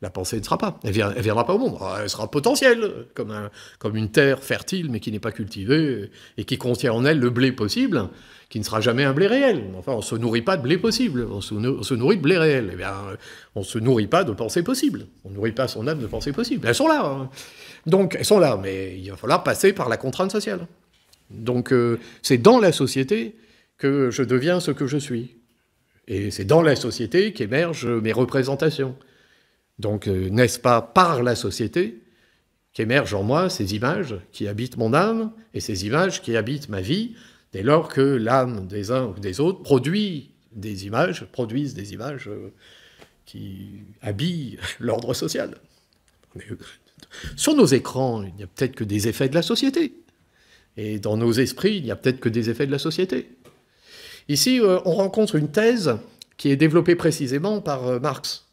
la pensée ne sera pas. Elle ne viendra pas au monde. Elle sera potentielle, comme une terre fertile, mais qui n'est pas cultivée, et qui contient en elle le blé possible, qui ne sera jamais un blé réel. Enfin, on ne se nourrit pas de blé possible, on se nourrit de blé réel. Eh bien, on ne se nourrit pas de pensée possible. On ne nourrit pas son âme de pensée possible. Elles sont là. Hein. Donc, elles sont là, mais il va falloir passer par la contrainte sociale. Donc c'est dans la société que je deviens ce que je suis. Et c'est dans la société qu'émergent mes représentations. Donc n'est-ce pas par la société qu'émergent en moi ces images qui habitent mon âme et ces images qui habitent ma vie, dès lors que l'âme des uns ou des autres produisent des images qui habillent l'ordre social. Sur nos écrans, il n'y a peut-être que des effets de la société. Et dans nos esprits, il n'y a peut-être que des effets de la société. Ici, on rencontre une thèse qui est développée précisément par Marx.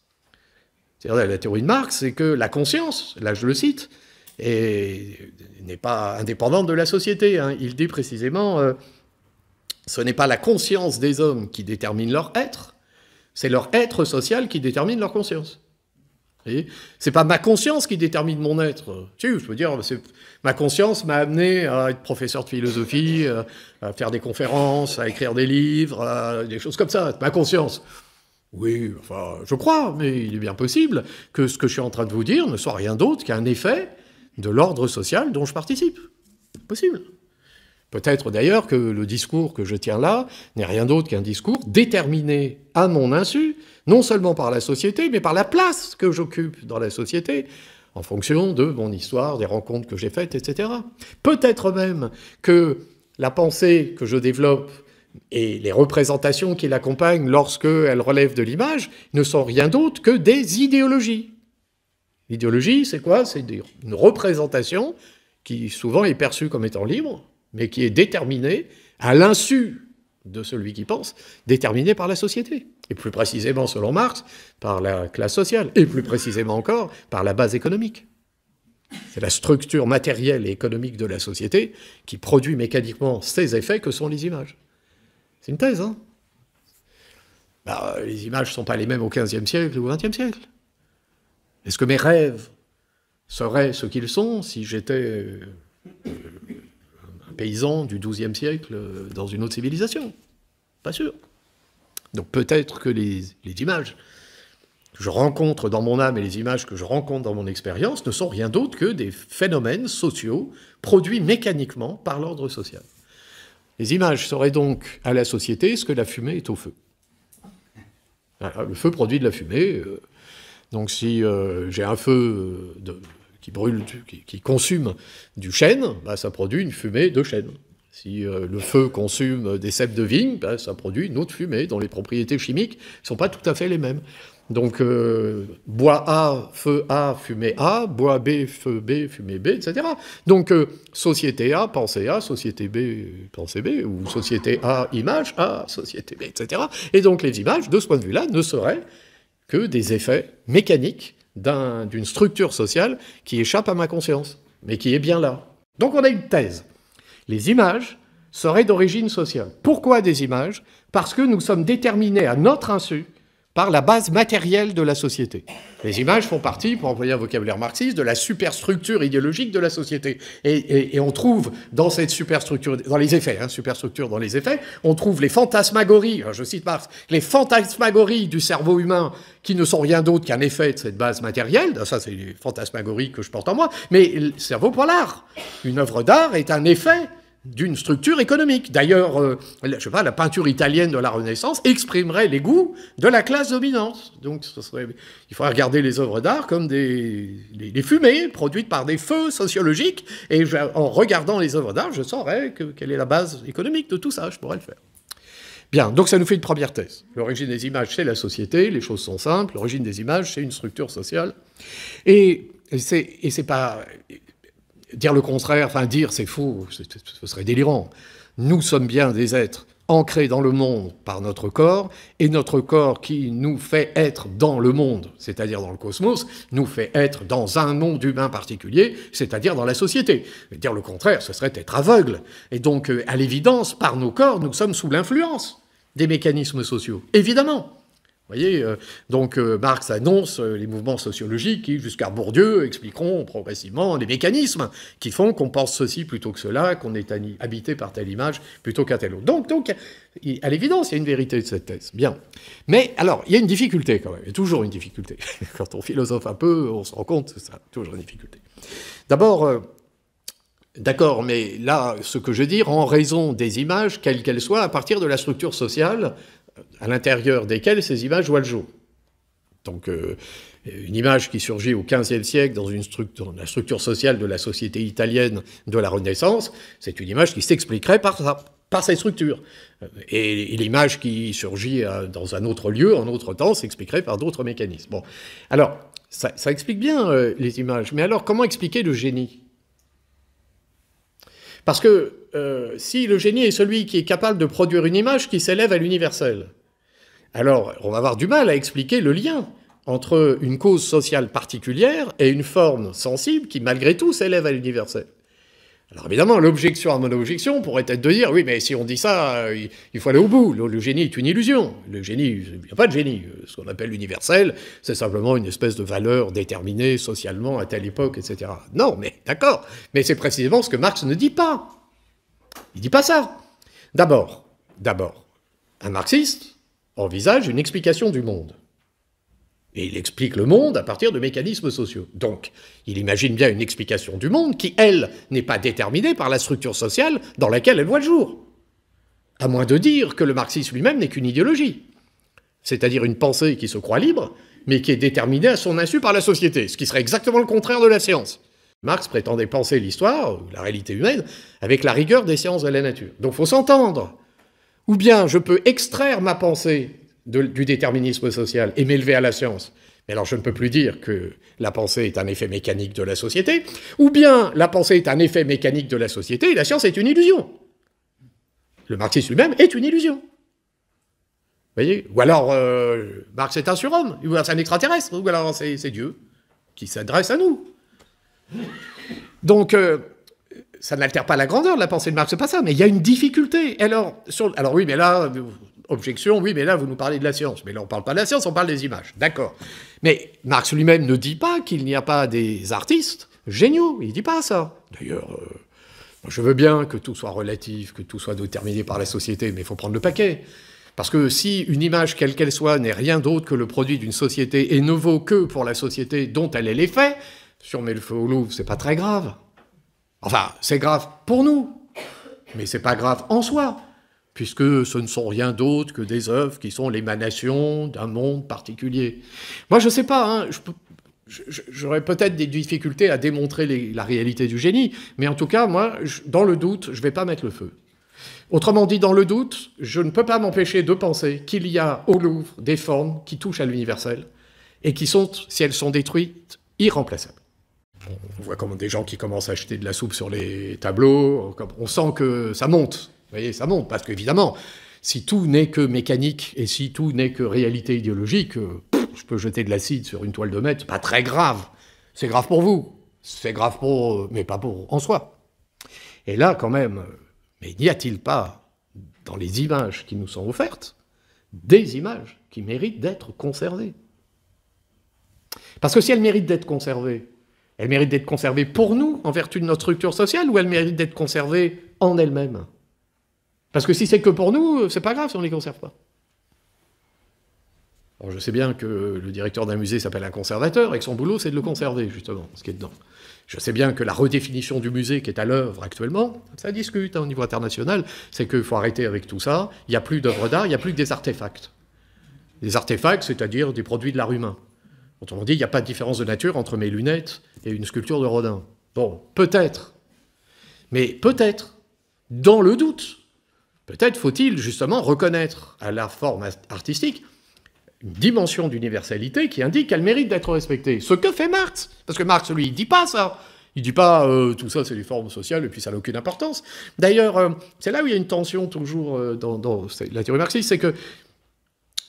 C'est-à-dire, la théorie de Marx, c'est que la conscience, là je le cite, n'est pas indépendante de la société. Hein. Il dit précisément, ce n'est pas la conscience des hommes qui détermine leur être, c'est leur être social qui détermine leur conscience. C'est pas ma conscience qui détermine mon être. Si, je peux dire, ma conscience m'a amené à être professeur de philosophie, à faire des conférences, à écrire des livres, des choses comme ça. Ma conscience. Oui, enfin, je crois, mais il est bien possible que ce que je suis en train de vous dire ne soit rien d'autre qu'un effet de l'ordre social dont je participe. Possible. Peut-être d'ailleurs que le discours que je tiens là n'est rien d'autre qu'un discours déterminé à mon insu, non seulement par la société, mais par la place que j'occupe dans la société, en fonction de mon histoire, des rencontres que j'ai faites, etc. Peut-être même que la pensée que je développe et les représentations qui l'accompagnent lorsqu'elles relèvent de l'image ne sont rien d'autre que des idéologies. L'idéologie, c'est quoi? C'est une représentation qui souvent est perçue comme étant libre, mais qui est déterminée à l'insu de celui qui pense, déterminée par la société. Et plus précisément, selon Marx, par la classe sociale, et plus précisément encore, par la base économique. C'est la structure matérielle et économique de la société qui produit mécaniquement ces effets que sont les images. C'est une thèse, hein? Les images ne sont pas les mêmes au XVe siècle ou au XXe siècle. Est-ce que mes rêves seraient ce qu'ils sont si j'étais un paysan du XIIe siècle dans une autre civilisation? Pas sûr. Donc peut-être que les images que je rencontre dans mon âme et les images que je rencontre dans mon expérience ne sont rien d'autre que des phénomènes sociaux produits mécaniquement par l'ordre social. Les images seraient donc à la société ce que la fumée est au feu. Le feu produit de la fumée. Donc si j'ai un feu qui brûle, qui consume du chêne, ça produit une fumée de chêne. Si le feu consume des cèpes de vigne, ça produit une autre fumée dont les propriétés chimiques ne sont pas tout à fait les mêmes. Donc bois A, feu A, fumée A, bois B, feu B, fumée B, etc. Donc société A, pensée A, société B, pensée B, ou société A, image A, société B, etc. Et donc les images, de ce point de vue-là, ne seraient que des effets mécaniques d'une structure sociale qui échappe à ma conscience, mais qui est bien là. Donc on a une thèse. Les images seraient d'origine sociale. Pourquoi des images? Parce que nous sommes déterminés à notre insu par la base matérielle de la société. Les images font partie, pour employer un vocabulaire marxiste, de la superstructure idéologique de la société. Et on trouve dans cette superstructure, dans les effets, superstructure dans les effets, on trouve les fantasmagories, je cite Marx, les fantasmagories du cerveau humain qui ne sont rien d'autre qu'un effet de cette base matérielle. Ça, c'est les fantasmagories que je porte en moi. Mais le cerveau pour l'art. Une œuvre d'art est un effet d'une structure économique. D'ailleurs, je sais pas, la peinture italienne de la Renaissance exprimerait les goûts de la classe dominante. Donc, il faudrait regarder les œuvres d'art comme des fumées produites par des feux sociologiques, et en regardant les œuvres d'art, je saurais quelle est la base économique de tout ça, je pourrais le faire. Bien, donc ça nous fait une première thèse. L'origine des images, c'est la société, les choses sont simples, l'origine des images, c'est une structure sociale, et c'est pas... Dire le contraire, enfin dire c'est faux, ce serait délirant. Nous sommes bien des êtres ancrés dans le monde par notre corps, et notre corps qui nous fait être dans le monde, c'est-à-dire dans le cosmos, nous fait être dans un monde humain particulier, c'est-à-dire dans la société. Mais dire le contraire, ce serait être aveugle. Et donc, à l'évidence, par nos corps, nous sommes sous l'influence des mécanismes sociaux. Évidemment. Vous voyez, donc Marx annonce les mouvements sociologiques qui, jusqu'à Bourdieu, expliqueront progressivement les mécanismes qui font qu'on pense ceci plutôt que cela, qu'on est habité par telle image plutôt qu'à telle autre. Donc, à l'évidence, il y a une vérité de cette thèse. Bien. Mais alors, il y a une difficulté quand même, il y a toujours une difficulté. Quand on philosophe un peu, on se rend compte que ça a toujours une difficulté. D'abord, D'accord, mais là, ce que je veux dire, en raison des images, quelles qu'elles soient, à partir de la structure sociale à l'intérieur desquelles ces images voient le jour. Donc, une image qui surgit au XVe siècle dans la structure sociale de la société italienne de la Renaissance, c'est une image qui s'expliquerait par cette structure. Et l'image qui surgit dans un autre lieu, en autre temps, s'expliquerait par d'autres mécanismes. Bon, alors, ça explique bien les images, mais alors comment expliquer le génie ? Parce que si le génie est celui qui est capable de produire une image qui s'élève à l'universel, alors on va avoir du mal à expliquer le lien entre une cause sociale particulière et une forme sensible qui, malgré tout, s'élève à l'universel. Alors évidemment, l'objection à mon objection pourrait être de dire, oui, mais si on dit ça, il faut aller au bout. Le génie est une illusion. Le génie, il n'y a pas de génie. Ce qu'on appelle l'universel, c'est simplement une espèce de valeur déterminée socialement à telle époque, etc. Non, mais d'accord. Mais c'est précisément ce que Marx ne dit pas. Il ne dit pas ça. D'abord, un marxiste envisage une explication du monde. Et il explique le monde à partir de mécanismes sociaux. Donc, il imagine bien une explication du monde qui, elle, n'est pas déterminée par la structure sociale dans laquelle elle voit le jour. À moins de dire que le marxisme lui-même n'est qu'une idéologie. C'est-à-dire une pensée qui se croit libre, mais qui est déterminée à son insu par la société, ce qui serait exactement le contraire de la science. Marx prétendait penser l'histoire, ou la réalité humaine, avec la rigueur des sciences de la nature. Donc, il faut s'entendre. Ou bien, je peux extraire ma pensée du déterminisme social et m'élever à la science. Mais alors je ne peux plus dire que la pensée est un effet mécanique de la société, ou bien la pensée est un effet mécanique de la société et la science est une illusion. Le marxisme lui-même est une illusion. Vous voyez ? Ou alors Marx est un surhomme, ou c'est un extraterrestre, ou alors c'est Dieu qui s'adresse à nous. Donc ça n'altère pas la grandeur de la pensée de Marx, c'est pas ça, mais il y a une difficulté. Alors oui, mais là... Objection, oui, mais là, vous nous parlez de la science. Mais là, on ne parle pas de la science, on parle des images. D'accord. Mais Marx lui-même ne dit pas qu'il n'y a pas des artistes géniaux. Il ne dit pas ça. D'ailleurs, je veux bien que tout soit relatif, que tout soit déterminé par la société, mais il faut prendre le paquet. Parce que si une image, quelle qu'elle soit, n'est rien d'autre que le produit d'une société et ne vaut que pour la société dont elle est l'effet, si on met le feu au Louvre, c'est pas très grave. Enfin, c'est grave pour nous, mais c'est pas grave en soi. Puisque ce ne sont rien d'autre que des œuvres qui sont l'émanation d'un monde particulier. Moi, je ne sais pas, hein, j'aurais peut-être des difficultés à démontrer la réalité du génie, mais en tout cas, moi, dans le doute, je ne vais pas mettre le feu. Autrement dit, dans le doute, je ne peux pas m'empêcher de penser qu'il y a au Louvre des formes qui touchent à l'universel et qui sont, si elles sont détruites, irremplaçables. On voit comme des gens qui commencent à acheter de la soupe sur les tableaux, on sent que ça monte. Vous voyez, ça monte, parce qu'évidemment, si tout n'est que mécanique et si tout n'est que réalité idéologique, je peux jeter de l'acide sur une toile de maître, c'est pas très grave. C'est grave pour vous, c'est grave mais pas pour en soi. Et là, quand même, mais n'y a-t-il pas, dans les images qui nous sont offertes, des images qui méritent d'être conservées ? Parce que si elles méritent d'être conservées pour nous, en vertu de notre structure sociale, ou elles méritent d'être conservées en elles-mêmes ? Parce que si c'est que pour nous, c'est pas grave si on ne les conserve pas. Alors je sais bien que le directeur d'un musée s'appelle un conservateur et que son boulot, c'est de le conserver, justement, ce qui est dedans. Je sais bien que la redéfinition du musée qui est à l'œuvre actuellement, ça discute au niveau international, c'est qu'il faut arrêter avec tout ça. Il n'y a plus d'œuvres d'art, il n'y a plus que des artefacts. Des artefacts, c'est-à-dire des produits de l'art humain. Autrement dit, il n'y a pas de différence de nature entre mes lunettes et une sculpture de Rodin. Bon, peut-être. Mais peut-être, dans le doute, peut-être faut-il justement reconnaître à la forme artistique une dimension d'universalité qui indique qu'elle mérite d'être respectée. Ce que fait Marx. Parce que Marx, lui, il ne dit pas ça. Il ne dit pas tout ça, c'est des formes sociales et puis ça n'a aucune importance. D'ailleurs, c'est là où il y a une tension toujours dans la théorie marxiste, c'est que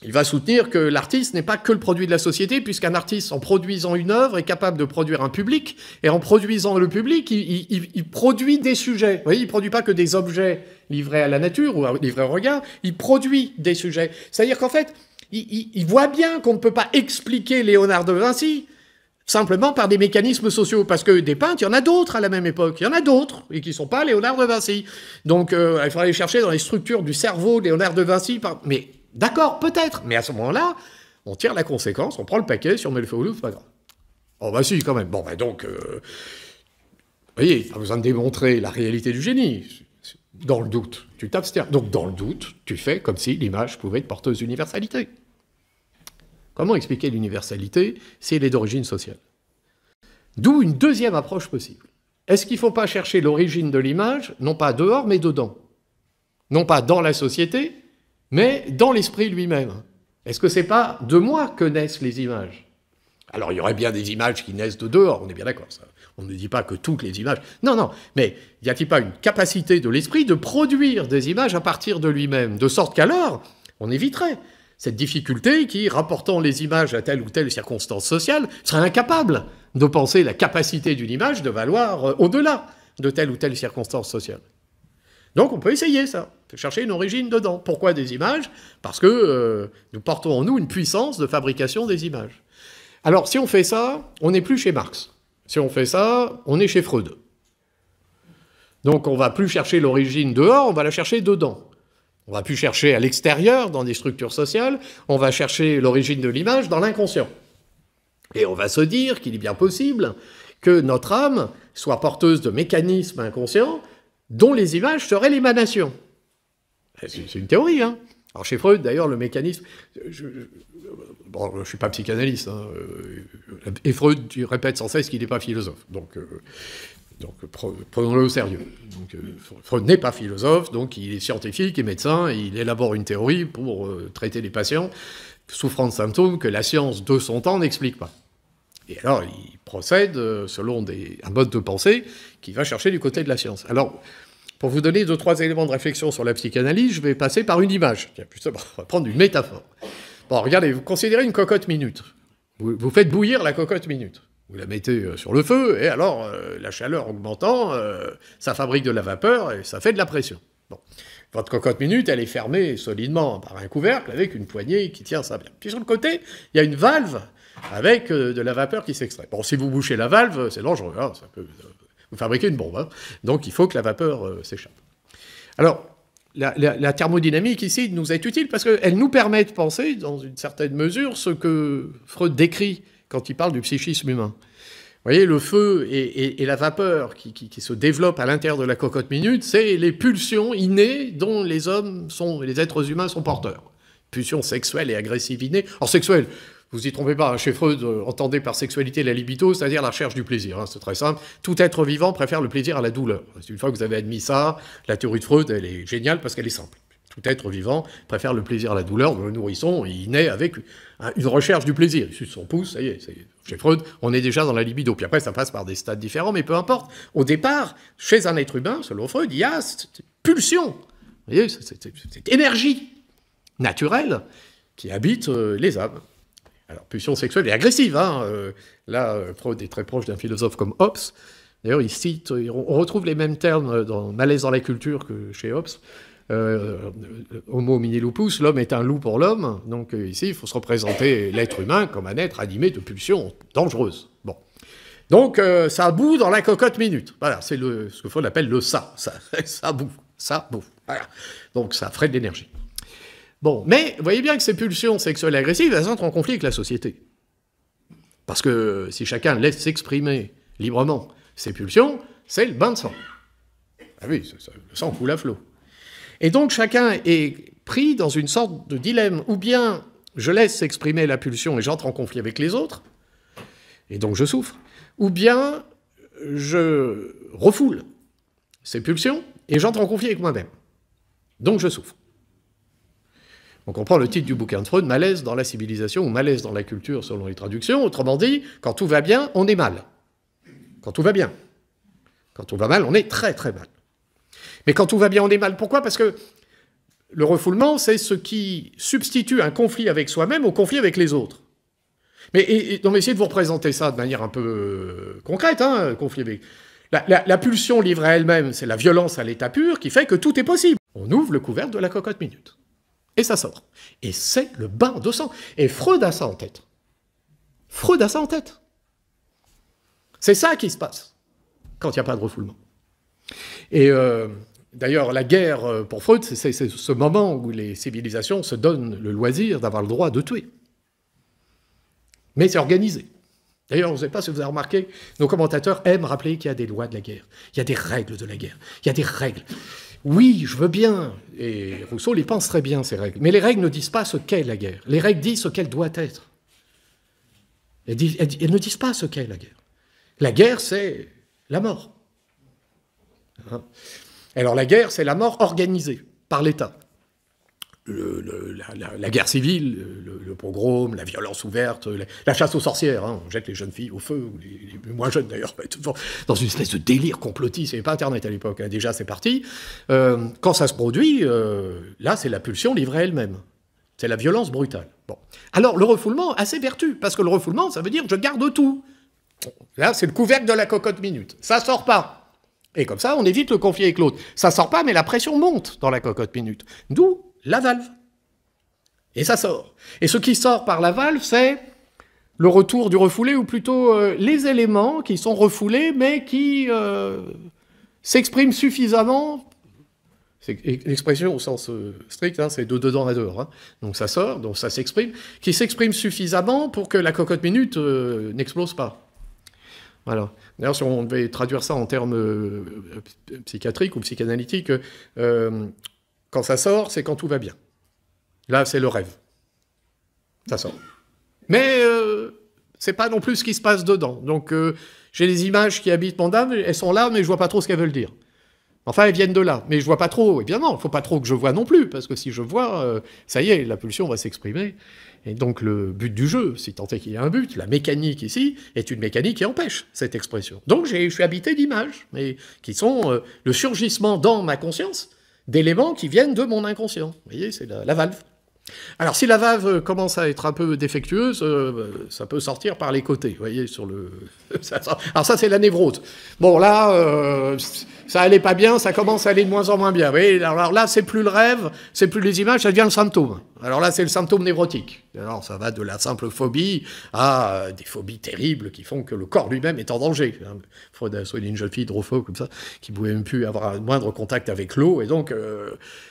il va soutenir que l'artiste n'est pas que le produit de la société, puisqu'un artiste, en produisant une œuvre, est capable de produire un public, et en produisant le public, il produit des sujets. Vous voyez, il ne produit pas que des objets livrés à la nature ou livrés au regard, il produit des sujets. C'est-à-dire qu'en fait, il voit bien qu'on ne peut pas expliquer Léonard de Vinci simplement par des mécanismes sociaux, parce que des peintres, il y en a d'autres à la même époque, il y en a d'autres, et qui ne sont pas Léonard de Vinci. Donc, il faudrait aller chercher dans les structures du cerveau de Léonard de Vinci, mais... D'accord, peut-être, mais à ce moment-là, on tire la conséquence, on prend le paquet, si on met le feu au Louvre, c'est pas grave. Oh bah si, quand même. Bon, bah donc, voyez, pas besoin de démontrer la réalité du génie. Dans le doute, tu t'abstiens. Donc dans le doute, tu fais comme si l'image pouvait être porteuse d'universalité. Comment expliquer l'universalité si elle est d'origine sociale? D'où une deuxième approche possible. Est-ce qu'il ne faut pas chercher l'origine de l'image, non pas dehors, mais dedans? Non pas dans la société, mais dans l'esprit lui-même. Est-ce que ce n'est pas de moi que naissent les images? Alors il y aurait bien des images qui naissent de dehors, on est bien d'accord, ça. On ne dit pas que toutes les images... Non, non, mais y a-t-il pas une capacité de l'esprit de produire des images à partir de lui-même, de sorte qu'alors, on éviterait cette difficulté qui, rapportant les images à telle ou telle circonstance sociale, serait incapable de penser la capacité d'une image de valoir au-delà de telle ou telle circonstance sociale. Donc on peut essayer ça, de chercher une origine dedans. Pourquoi des images? Parce que nous portons en nous une puissance de fabrication des images. Alors si on fait ça, on n'est plus chez Marx. Si on fait ça, on est chez Freud. Donc on ne va plus chercher l'origine dehors, on va la chercher dedans. On va plus chercher à l'extérieur, dans des structures sociales, on va chercher l'origine de l'image dans l'inconscient. Et on va se dire qu'il est bien possible que notre âme soit porteuse de mécanismes inconscients dont les images seraient l'émanation. C'est une théorie, hein. Alors chez Freud, d'ailleurs, le mécanisme... Bon, je ne suis pas psychanalyste, hein, et Freud répète sans cesse qu'il n'est pas philosophe. Donc prenons-le au sérieux. Freud n'est pas philosophe, donc il est scientifique et médecin, et il élabore une théorie pour traiter les patients souffrant de symptômes que la science de son temps n'explique pas. Et alors, il procède selon un mode de pensée qui va chercher du côté de la science. Alors, pour vous donner 2 ou 3 éléments de réflexion sur la psychanalyse, je vais passer par une image. Tiens, justement, on va prendre une métaphore. Bon, regardez, vous considérez une cocotte minute. Vous faites bouillir la cocotte minute. Vous la mettez sur le feu, et alors, la chaleur augmentant, ça fabrique de la vapeur, et ça fait de la pression. Bon. Votre cocotte minute, elle est fermée solidement par un couvercle, avec une poignée qui tient ça bien. Puis sur le côté, il y a une valve avec de la vapeur qui s'extrait. Bon, si vous bouchez la valve, c'est dangereux, hein, ça peut vous fabriquer une bombe. Hein. Donc il faut que la vapeur s'échappe. Alors, la thermodynamique ici nous est utile parce qu'elle nous permet de penser, dans une certaine mesure, ce que Freud décrit quand il parle du psychisme humain. Vous voyez, le feu et la vapeur qui se développent à l'intérieur de la cocotte minute, c'est les pulsions innées dont les êtres humains sont porteurs. Pulsions sexuelles et agressives innées. Alors sexuelles, vous y trompez pas, hein, chez Freud, entendez par sexualité la libido, c'est-à-dire la recherche du plaisir. Hein, c'est très simple. Tout être vivant préfère le plaisir à la douleur. Une fois que vous avez admis ça, la théorie de Freud, elle est géniale parce qu'elle est simple. Tout être vivant préfère le plaisir à la douleur. Le nourrisson, il naît avec une recherche du plaisir. Il suce son pouce, ça y est, chez Freud, on est déjà dans la libido. Puis après, ça passe par des stades différents, mais peu importe. Au départ, chez un être humain, selon Freud, il y a cette pulsion. Vous voyez, cette énergie naturelle qui habite les âmes. Alors, pulsion sexuelle et agressive. Hein. Là, Freud est très proche d'un philosophe comme Hobbes. D'ailleurs, il cite, on retrouve les mêmes termes dans Malaise dans la culture que chez Hobbes. Homo homini lupus, l'homme est un loup pour l'homme. Donc ici, il faut se représenter l'être humain comme un être animé de pulsions dangereuses. Bon. Donc, ça boue dans la cocotte minute. Voilà, c'est ce que Freud appelle le ça. Ça boue. Ça boue. Voilà. Donc, ça ferait de l'énergie. Bon, mais vous voyez bien que ces pulsions sexuelles et agressives, elles entrent en conflit avec la société. Parce que si chacun laisse s'exprimer librement ses pulsions, c'est le bain de sang. Ah oui, le sang coule à flot. Et donc chacun est pris dans une sorte de dilemme. Ou bien je laisse s'exprimer la pulsion et j'entre en conflit avec les autres, et donc je souffre. Ou bien je refoule ces pulsions et j'entre en conflit avec moi-même. Donc je souffre. Donc on prend le titre du bouquin de Freud, Malaise dans la civilisation ou Malaise dans la culture selon les traductions. Autrement dit, quand tout va bien, on est mal. Quand tout va bien. Quand tout va mal, on est très très mal. Mais quand tout va bien, on est mal. Pourquoi? Parce que le refoulement, c'est ce qui substitue un conflit avec soi-même au conflit avec les autres. Mais on va essayer de vous représenter ça de manière un peu concrète, hein, conflit avec... La pulsion livrée à elle-même, c'est la violence à l'état pur qui fait que tout est possible. On ouvre le couvercle de la cocotte minute. Et ça sort. Et c'est le bain de sang. Et Freud a ça en tête. Freud a ça en tête. C'est ça qui se passe quand il n'y a pas de refoulement. Et d'ailleurs, la guerre, pour Freud, c'est ce moment où les civilisations se donnent le loisir d'avoir le droit de tuer. Mais c'est organisé. D'ailleurs, je ne sais pas si vous avez remarqué, nos commentateurs aiment rappeler qu'il y a des lois de la guerre. Il y a des règles de la guerre. Il y a des règles. Oui, je veux bien. Et Rousseau les pense très bien, ces règles. Mais les règles ne disent pas ce qu'est la guerre. Les règles disent ce qu'elle doit être. Elles ne disent pas ce qu'est la guerre. La guerre, c'est la mort. Hein? Alors la guerre, c'est la mort organisée par l'État. La guerre civile, le pogrom, la violence ouverte, la chasse aux sorcières, hein, on jette les jeunes filles au feu, ou les moins jeunes d'ailleurs, dans une espèce de délire complotiste. Il n'y avait pas Internet à l'époque, hein, déjà c'est parti. Quand ça se produit, là c'est la pulsion livrée à elle-même. C'est la violence brutale. Bon. Alors le refoulement a ses vertus, parce que le refoulement, ça veut dire je garde tout. Là c'est le couvercle de la cocotte minute, ça sort pas. Et comme ça on évite le conflit avec l'autre. Ça sort pas, mais la pression monte dans la cocotte minute. D'où la valve. Et ça sort. Et ce qui sort par la valve, c'est le retour du refoulé, ou plutôt les éléments qui sont refoulés, mais qui s'expriment suffisamment. L'expression au sens strict, hein, c'est de dedans à dehors. Hein. Donc ça sort, donc ça s'exprime, qui s'exprime suffisamment pour que la cocotte minute n'explose pas. Voilà. D'ailleurs, si on devait traduire ça en termes psychiatriques ou psychanalytiques, quand ça sort, c'est quand tout va bien. Là, c'est le rêve. Ça sort. Mais c'est pas non plus ce qui se passe dedans. Donc, j'ai les images qui habitent mon âme, elles sont là, mais je vois pas trop ce qu'elles veulent dire. Enfin, elles viennent de là. Mais je vois pas trop, évidemment. Il faut pas trop que je vois non plus, parce que si je vois, ça y est, la pulsion va s'exprimer. Et donc, le but du jeu, si tant est qu'il y a un but, la mécanique ici, est une mécanique qui empêche cette expression. Donc, je suis habité d'images, mais qui sont le surgissement dans ma conscience d'éléments qui viennent de mon inconscient. Vous voyez, c'est la valve. Alors, si la valve commence à être un peu défectueuse, ça peut sortir par les côtés, vous voyez, sur le... Alors ça, c'est la névrose. Bon, là, ça allait pas bien, ça commence à aller de moins en moins bien. Vous voyez, alors là, c'est plus le rêve, c'est plus les images, ça devient le symptôme. Alors là, c'est le symptôme névrotique. Alors, ça va de la simple phobie à des phobies terribles qui font que le corps lui-même est en danger. Freud a soigné une jeune fille hydrophobe comme ça, qui ne pouvait même plus avoir un moindre contact avec l'eau, et donc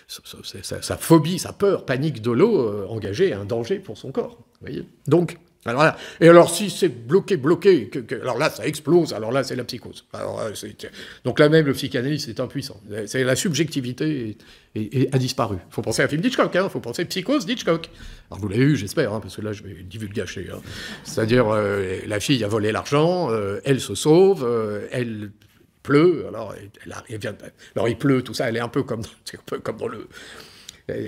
sa phobie, sa peur, panique de l'eau, engageait un danger pour son corps. Vous voyez. Donc, alors là, et alors si c'est bloqué, alors là ça explose, alors là c'est la psychose. Alors, donc là même le psychanalyste est impuissant. C'est la subjectivité a disparu. Il faut penser à un film d'Hitchcock, il faut penser Psychose d'Hitchcock. Alors vous l'avez eu, j'espère, parce que là je vais divulgacher. C'est-à-dire la fille a volé l'argent, elle se sauve, elle pleut, alors il pleut, tout ça, elle est un peu comme dans le...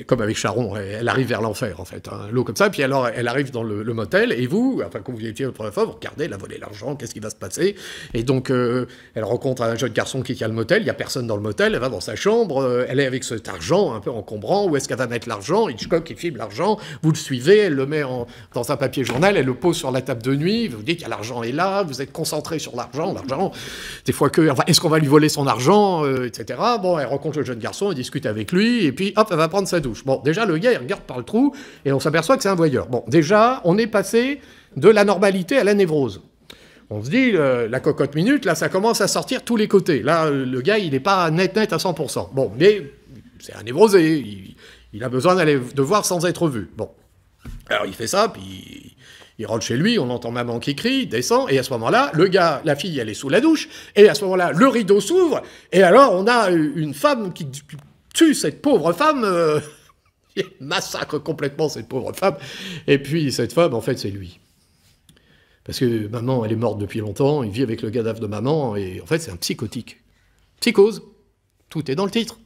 Comme avec Charon, elle arrive vers l'enfer, en fait, hein, l'eau comme ça, puis alors elle arrive dans le motel, et vous, enfin, quand vous étiez la première fois, vous regardez, elle a volé l'argent, qu'est-ce qui va se passer? Et donc, elle rencontre un jeune garçon qui tient le motel, il n'y a personne dans le motel, elle va dans sa chambre, elle est avec cet argent un peu encombrant, où est-ce qu'elle va mettre l'argent? Hitchcock, il filme l'argent, vous le suivez, elle le met dans un papier journal, elle le pose sur la table de nuit, vous dites, l'argent est là, vous êtes concentré sur l'argent, des fois que, enfin, est-ce qu'on va lui voler son argent, etc. Bon, elle rencontre le jeune garçon, elle discute avec lui, et puis, hop, elle va prendre sa douche. Bon, déjà, le gars, il regarde par le trou, et on s'aperçoit que c'est un voyeur. Bon, déjà, on est passé de la normalité à la névrose. On se dit, la cocotte minute, là, ça commence à sortir tous les côtés. Là, le gars, il n'est pas net à 100%. Bon, mais c'est un névrosé. Il a besoin de voir sans être vu. Bon. Alors, il fait ça, puis il rentre chez lui, on entend maman qui crie, descend, et à ce moment-là, le gars, la fille, elle est sous la douche, et à ce moment-là, le rideau s'ouvre, et alors, on a une femme qui tue cette pauvre femme... Il massacre complètement cette pauvre femme. Et puis, cette femme, en fait, c'est lui. Parce que maman, elle est morte depuis longtemps, il vit avec le cadavre de maman, et en fait, c'est un psychotique. Psychose. Tout est dans le titre.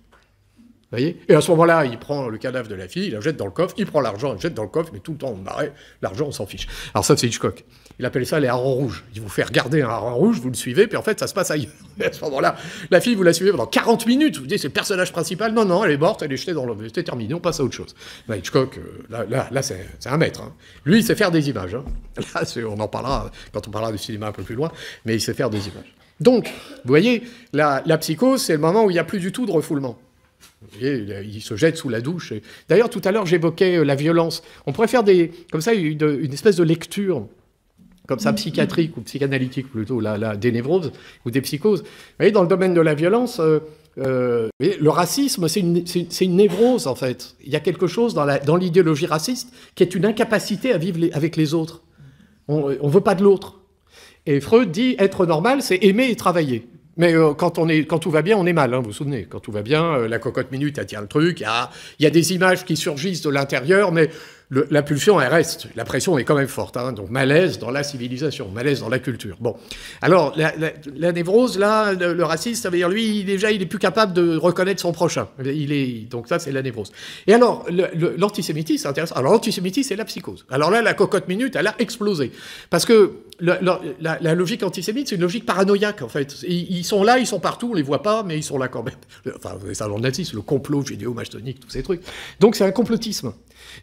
Vous voyez? Et à ce moment-là, il prend le cadavre de la fille, il la jette dans le coffre, il prend l'argent, il le jette dans le coffre, mais tout le temps, on marrait, l'argent, on s'en fiche. Alors ça, c'est Hitchcock. Il appelle ça les harengs rouges. Il vous fait regarder un hareng rouge, vous le suivez, puis en fait, ça se passe ailleurs. Et à ce moment-là, la fille, vous la suivez pendant 40 minutes, vous dites, c'est le personnage principal. Non, non, elle est morte, elle est jetée dans l'eau. C'était terminé, on passe à autre chose. Là, Hitchcock, là c'est un maître. Hein. Lui, il sait faire des images. Hein. Là, on en parlera quand on parlera du cinéma un peu plus loin, mais il sait faire des images. Donc, vous voyez, la psychose, c'est le moment où il n'y a plus du tout de refoulement. Vous voyez, il se jette sous la douche. D'ailleurs, tout à l'heure, j'évoquais la violence. On pourrait faire comme ça une espèce de lecture, comme ça, psychiatrique ou psychanalytique plutôt, des névroses ou des psychoses. Vous voyez, dans le domaine de la violence, le racisme, c'est une névrose, en fait. Il y a quelque chose dans l'idéologie raciste qui est une incapacité à vivre avec les autres. On ne veut pas de l'autre. Et Freud dit être normal, c'est aimer et travailler. Mais quand tout va bien, on est mal, hein, vous vous souvenez. Quand tout va bien, la cocotte minute, elle tient le truc. Il y a des images qui surgissent de l'intérieur, mais la pulsion, elle reste. La pression est quand même forte. Hein, donc malaise dans la civilisation, malaise dans la culture. Bon. Alors, la névrose, là, le raciste, ça veut dire, lui, déjà, il est plus capable de reconnaître son prochain. Donc ça, c'est la névrose. Et alors, l'antisémitisme, c'est intéressant. Alors, l'antisémitisme, c'est la psychose. Alors là, la cocotte minute, elle a explosé. Parce que la logique antisémite, c'est une logique paranoïaque, en fait. Ils sont là, ils sont partout, on les voit pas, mais ils sont là quand même. Enfin, vous savez ça dans le nazisme, le complot judéo-maçonnique, tous ces trucs. Donc c'est un complotisme.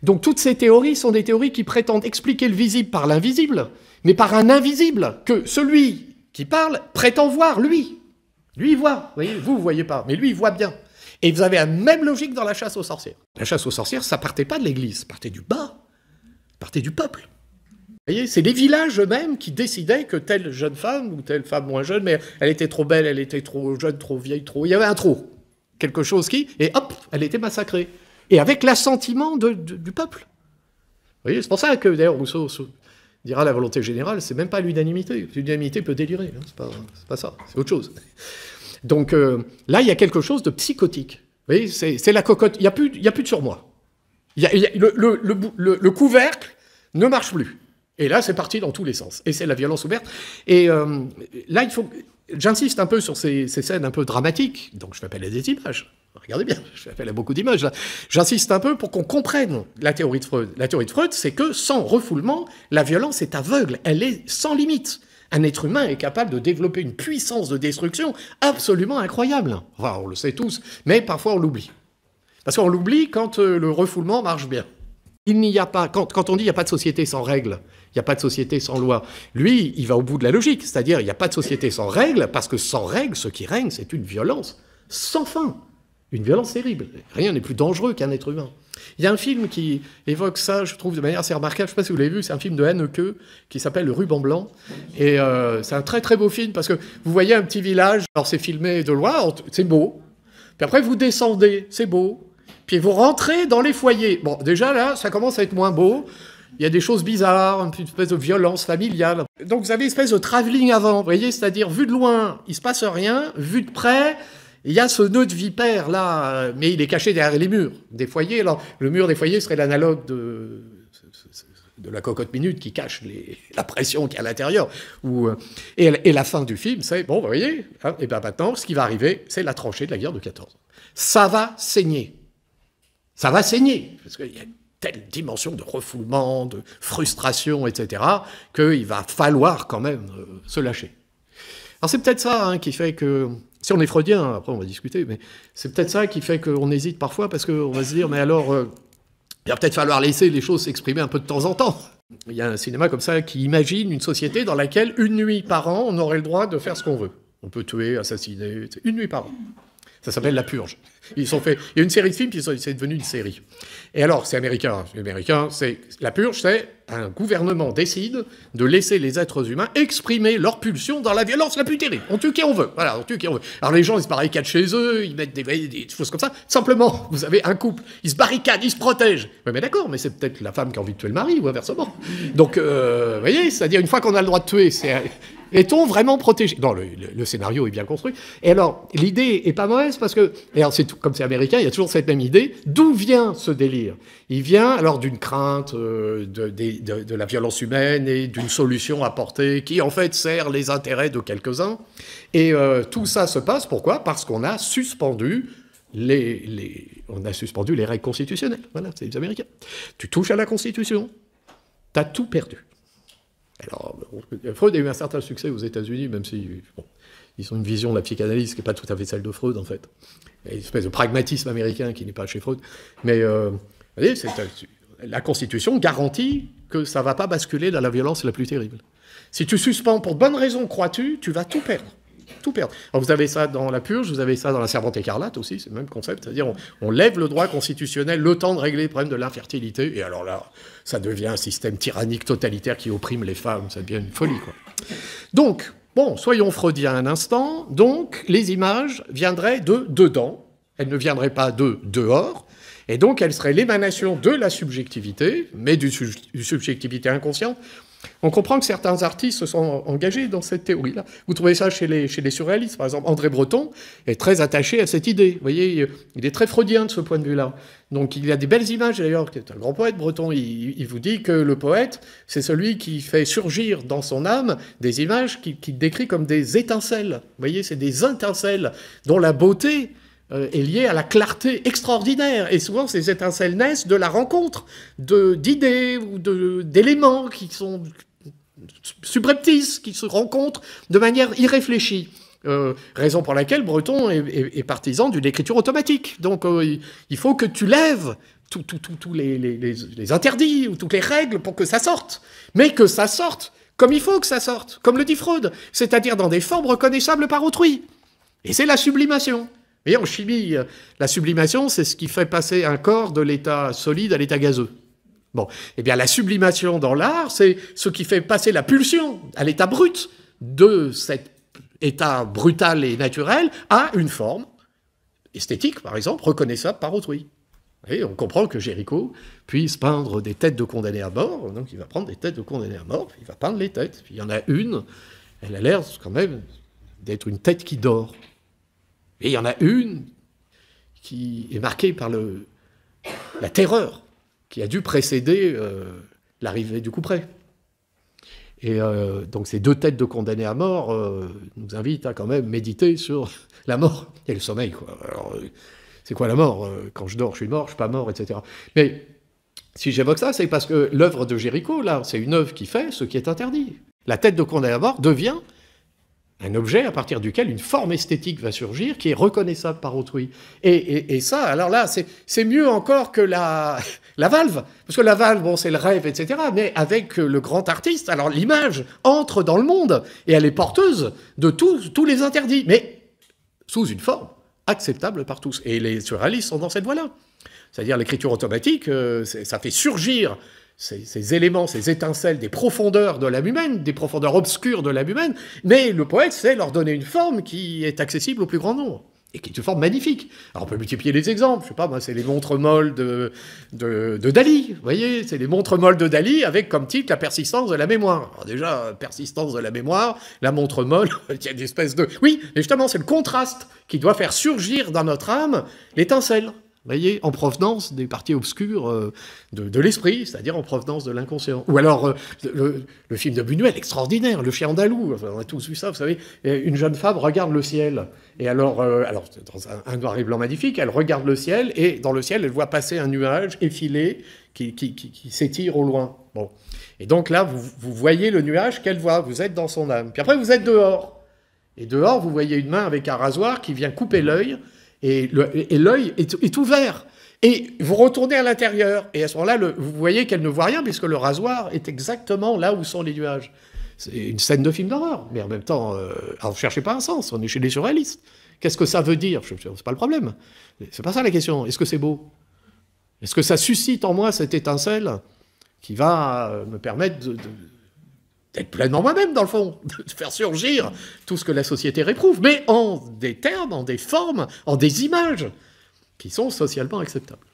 Donc toutes ces théories sont des théories qui prétendent expliquer le visible par l'invisible, mais par un invisible que celui qui parle prétend voir, lui. Lui, il voit. Vous voyez, vous voyez pas, mais lui, il voit bien. Et vous avez la même logique dans la chasse aux sorcières. La chasse aux sorcières, ça partait pas de l'Église, ça partait du bas, ça partait du peuple. Vous voyez, c'est les villages eux-mêmes qui décidaient que telle jeune femme, ou telle femme moins jeune, mais elle était trop belle, elle était trop jeune, trop vieille, trop... Il y avait un trop. Quelque chose qui... Et hop, elle était massacrée. Et avec l'assentiment du peuple. Vous voyez, c'est pour ça que, d'ailleurs, Rousseau dira la volonté générale, c'est même pas l'unanimité. L'unanimité peut délirer, hein, c'est pas ça, c'est autre chose. Donc là, il y a quelque chose de psychotique. Vous voyez, c'est la cocotte, il n'y a plus de surmoi. Le couvercle ne marche plus. Et là, c'est parti dans tous les sens. Et c'est la violence ouverte. Et là, il faut... J'insiste un peu sur ces scènes un peu dramatiques. Donc, je m'appelle à des images. Regardez bien, je m'appelle à beaucoup d'images. Là. J'insiste un peu pour qu'on comprenne la théorie de Freud. La théorie de Freud, c'est que sans refoulement, la violence est aveugle. Elle est sans limite. Un être humain est capable de développer une puissance de destruction absolument incroyable. Enfin, on le sait tous, mais parfois on l'oublie. Parce qu'on l'oublie quand le refoulement marche bien. Il n'y a pas, quand on dit il n'y a pas de société sans règles, il n'y a pas de société sans loi, lui, il va au bout de la logique, c'est-à-dire il n'y a pas de société sans règles, parce que sans règles, ce qui règne, c'est une violence sans fin, une violence terrible. Rien n'est plus dangereux qu'un être humain. Il y a un film qui évoque ça, je trouve, de manière assez remarquable, je ne sais pas si vous l'avez vu, c'est un film de Haneke qui s'appelle Le Ruban Blanc, et c'est un très très beau film, parce que vous voyez un petit village, alors c'est filmé de loin, c'est beau, puis après vous descendez, c'est beau, puis vous rentrez dans les foyers. Bon, déjà là, ça commence à être moins beau. Il y a des choses bizarres, une espèce de violence familiale. Donc vous avez une espèce de travelling avant, vous voyez, c'est-à-dire vu de loin, il se passe rien, vu de près, il y a ce nœud de vipère là, mais il est caché derrière les murs des foyers. Alors le mur des foyers serait l'analogue de la cocotte minute qui cache la pression qu'il y a à l'intérieur. Et la fin du film, c'est, bon, vous voyez, hein, et bien maintenant, ce qui va arriver, c'est la tranchée de la guerre de 14. Ça va saigner. Ça va saigner, parce qu'il y a une telle dimension de refoulement, de frustration, etc., qu'il va falloir quand même se lâcher. Alors c'est peut-être ça hein, qui fait que, si on est freudien, après on va discuter, mais c'est peut-être ça qui fait qu'on hésite parfois, parce qu'on va se dire, mais alors, il va peut-être falloir laisser les choses s'exprimer un peu de temps en temps. Il y a un cinéma comme ça qui imagine une société dans laquelle, une nuit par an, on aurait le droit de faire ce qu'on veut. On peut tuer, assassiner, une nuit par an. Ça s'appelle La Purge. Il y a une série de films, puis c'est devenu une série. Et alors, c'est américain. La Purge, c'est un gouvernement décide de laisser les êtres humains exprimer leurs pulsions dans la violence la plus terrible. On tue qui on veut. Voilà, on tue qui on veut. Alors les gens, ils se barricadent chez eux, ils mettent des choses comme ça. Simplement, vous avez un couple, ils se barricadent, ils se protègent. Ouais, mais d'accord, mais c'est peut-être la femme qui a envie de tuer le mari, ou inversement. Donc, vous voyez, c'est-à-dire, une fois qu'on a le droit de tuer, est-on vraiment protégé? Non, le scénario est bien construit. Et alors, l'idée est pas mauvaise parce que, et alors comme c'est américain, il y a toujours cette même idée. D'où vient ce délire? Il vient alors d'une crainte de la violence humaine et d'une solution apportée qui, en fait, sert les intérêts de quelques-uns. Et tout ça se passe, pourquoi? Parce qu'on a suspendu on a suspendu les règles constitutionnelles. Voilà, c'est les Américains. Tu touches à la Constitution, t'as tout perdu. Alors, Freud a eu un certain succès aux États-Unis, même si ils ont une vision de la psychanalyse qui n'est pas tout à fait celle de Freud, en fait. Il y a une espèce de pragmatisme américain qui n'est pas chez Freud. Mais vous voyez, la Constitution garantit que ça ne va pas basculer dans la violence la plus terrible. Si tu suspends pour de bonnes raisons, crois-tu, tu vas tout perdre. Tout perdre. Alors vous avez ça dans La Purge, vous avez ça dans La Servante écarlate aussi, c'est le même concept, c'est-à-dire on lève le droit constitutionnel le temps de régler le problème de l'infertilité, et alors là, ça devient un système tyrannique totalitaire qui opprime les femmes, ça devient une folie, quoi. Donc, bon, soyons freudiens un instant, donc les images viendraient de dedans, elles ne viendraient pas de dehors, et donc elles seraient l'émanation de la subjectivité, mais d'une subjectivité inconsciente. On comprend que certains artistes se sont engagés dans cette théorie-là. Vous trouvez ça chez les surréalistes, par exemple. André Breton est très attaché à cette idée. Vous voyez, il est très freudien de ce point de vue-là. Donc il a des belles images, d'ailleurs. C'est un grand poète, Breton. Il vous dit que le poète, c'est celui qui fait surgir dans son âme des images qu'il décrit comme des étincelles. Vous voyez, c'est des étincelles dont la beauté est liée à la clarté extraordinaire. Et souvent, ces étincelles naissent de la rencontre d'idées ou d'éléments qui sont subreptices, qui se rencontrent de manière irréfléchie. Raison pour laquelle Breton est partisan d'une écriture automatique. Donc il faut que tu lèves tous les interdits ou toutes les règles pour que ça sorte. Mais que ça sorte comme il faut que ça sorte, comme le dit Freud, c'est-à-dire dans des formes reconnaissables par autrui. Et c'est la sublimation. Et en chimie, la sublimation, c'est ce qui fait passer un corps de l'état solide à l'état gazeux. Bon, eh bien la sublimation dans l'art, c'est ce qui fait passer la pulsion à l'état brut de cet état brutal et naturel à une forme esthétique, par exemple, reconnaissable par autrui. Et on comprend que Géricault puisse peindre des têtes de condamnés à mort, donc il va prendre des têtes de condamnés à mort, puis il va peindre les têtes. Puis il y en a une, elle a l'air quand même d'être une tête qui dort. Et il y en a une qui est marquée par la terreur qui a dû précéder l'arrivée du couperet. Et donc ces deux têtes de condamnés à mort nous invitent à quand même méditer sur la mort et le sommeil, quoi. Alors, c'est quoi la mort? Quand je dors, je suis mort, je suis pas mort, etc. Mais si j'évoque ça, c'est parce que l'œuvre de Géricault, là, c'est une œuvre qui fait ce qui est interdit. La tête de condamné à mort devient un objet à partir duquel une forme esthétique va surgir qui est reconnaissable par autrui. Et ça, alors là, c'est mieux encore que la valve. Parce que la valve, bon, c'est le rêve, etc. Mais avec le grand artiste, alors l'image entre dans le monde et elle est porteuse de tous les interdits, mais sous une forme acceptable par tous. Et les surréalistes sont dans cette voie-là. C'est-à-dire l'écriture automatique, ça fait surgir ces éléments, ces étincelles des profondeurs de l'âme humaine, des profondeurs obscures de l'âme humaine, mais le poète sait leur donner une forme qui est accessible au plus grand nombre, et qui est une forme magnifique. Alors on peut multiplier les exemples, je sais pas, moi c'est les montres molles de Dali, vous voyez, c'est les montres molles de Dali avec comme titre la persistance de la mémoire. Alors déjà, persistance de la mémoire, la montre molle, il y a une espèce de... Oui, et justement c'est le contraste qui doit faire surgir dans notre âme l'étincelle. Vous voyez, en provenance des parties obscures de l'esprit, c'est-à-dire en provenance de l'inconscient. Ou alors, le film de Buñuel, extraordinaire, Le chien andalou, enfin, on a tous vu ça, vous savez, une jeune femme regarde le ciel, et alors dans un noir et blanc magnifique, elle regarde le ciel, et dans le ciel, elle voit passer un nuage effilé qui s'étire au loin. Bon. Et donc là, vous voyez le nuage qu'elle voit, vous êtes dans son âme. Puis après, vous êtes dehors. Et dehors, vous voyez une main avec un rasoir qui vient couper l'œil, et l'œil est ouvert. Et vous retournez à l'intérieur. Et à ce moment-là, vous voyez qu'elle ne voit rien, puisque le rasoir est exactement là où sont les nuages. C'est une scène de film d'horreur. Mais en même temps, alors ne cherchez pas un sens, on est chez les surréalistes. Qu'est-ce que ça veut dire? C'est pas le problème. C'est pas ça la question. Est-ce que c'est beau? Est-ce que ça suscite en moi cette étincelle qui va me permettre d'être pleinement moi-même, dans le fond, de faire surgir tout ce que la société réprouve, mais en des termes, en des formes, en des images qui sont socialement acceptables.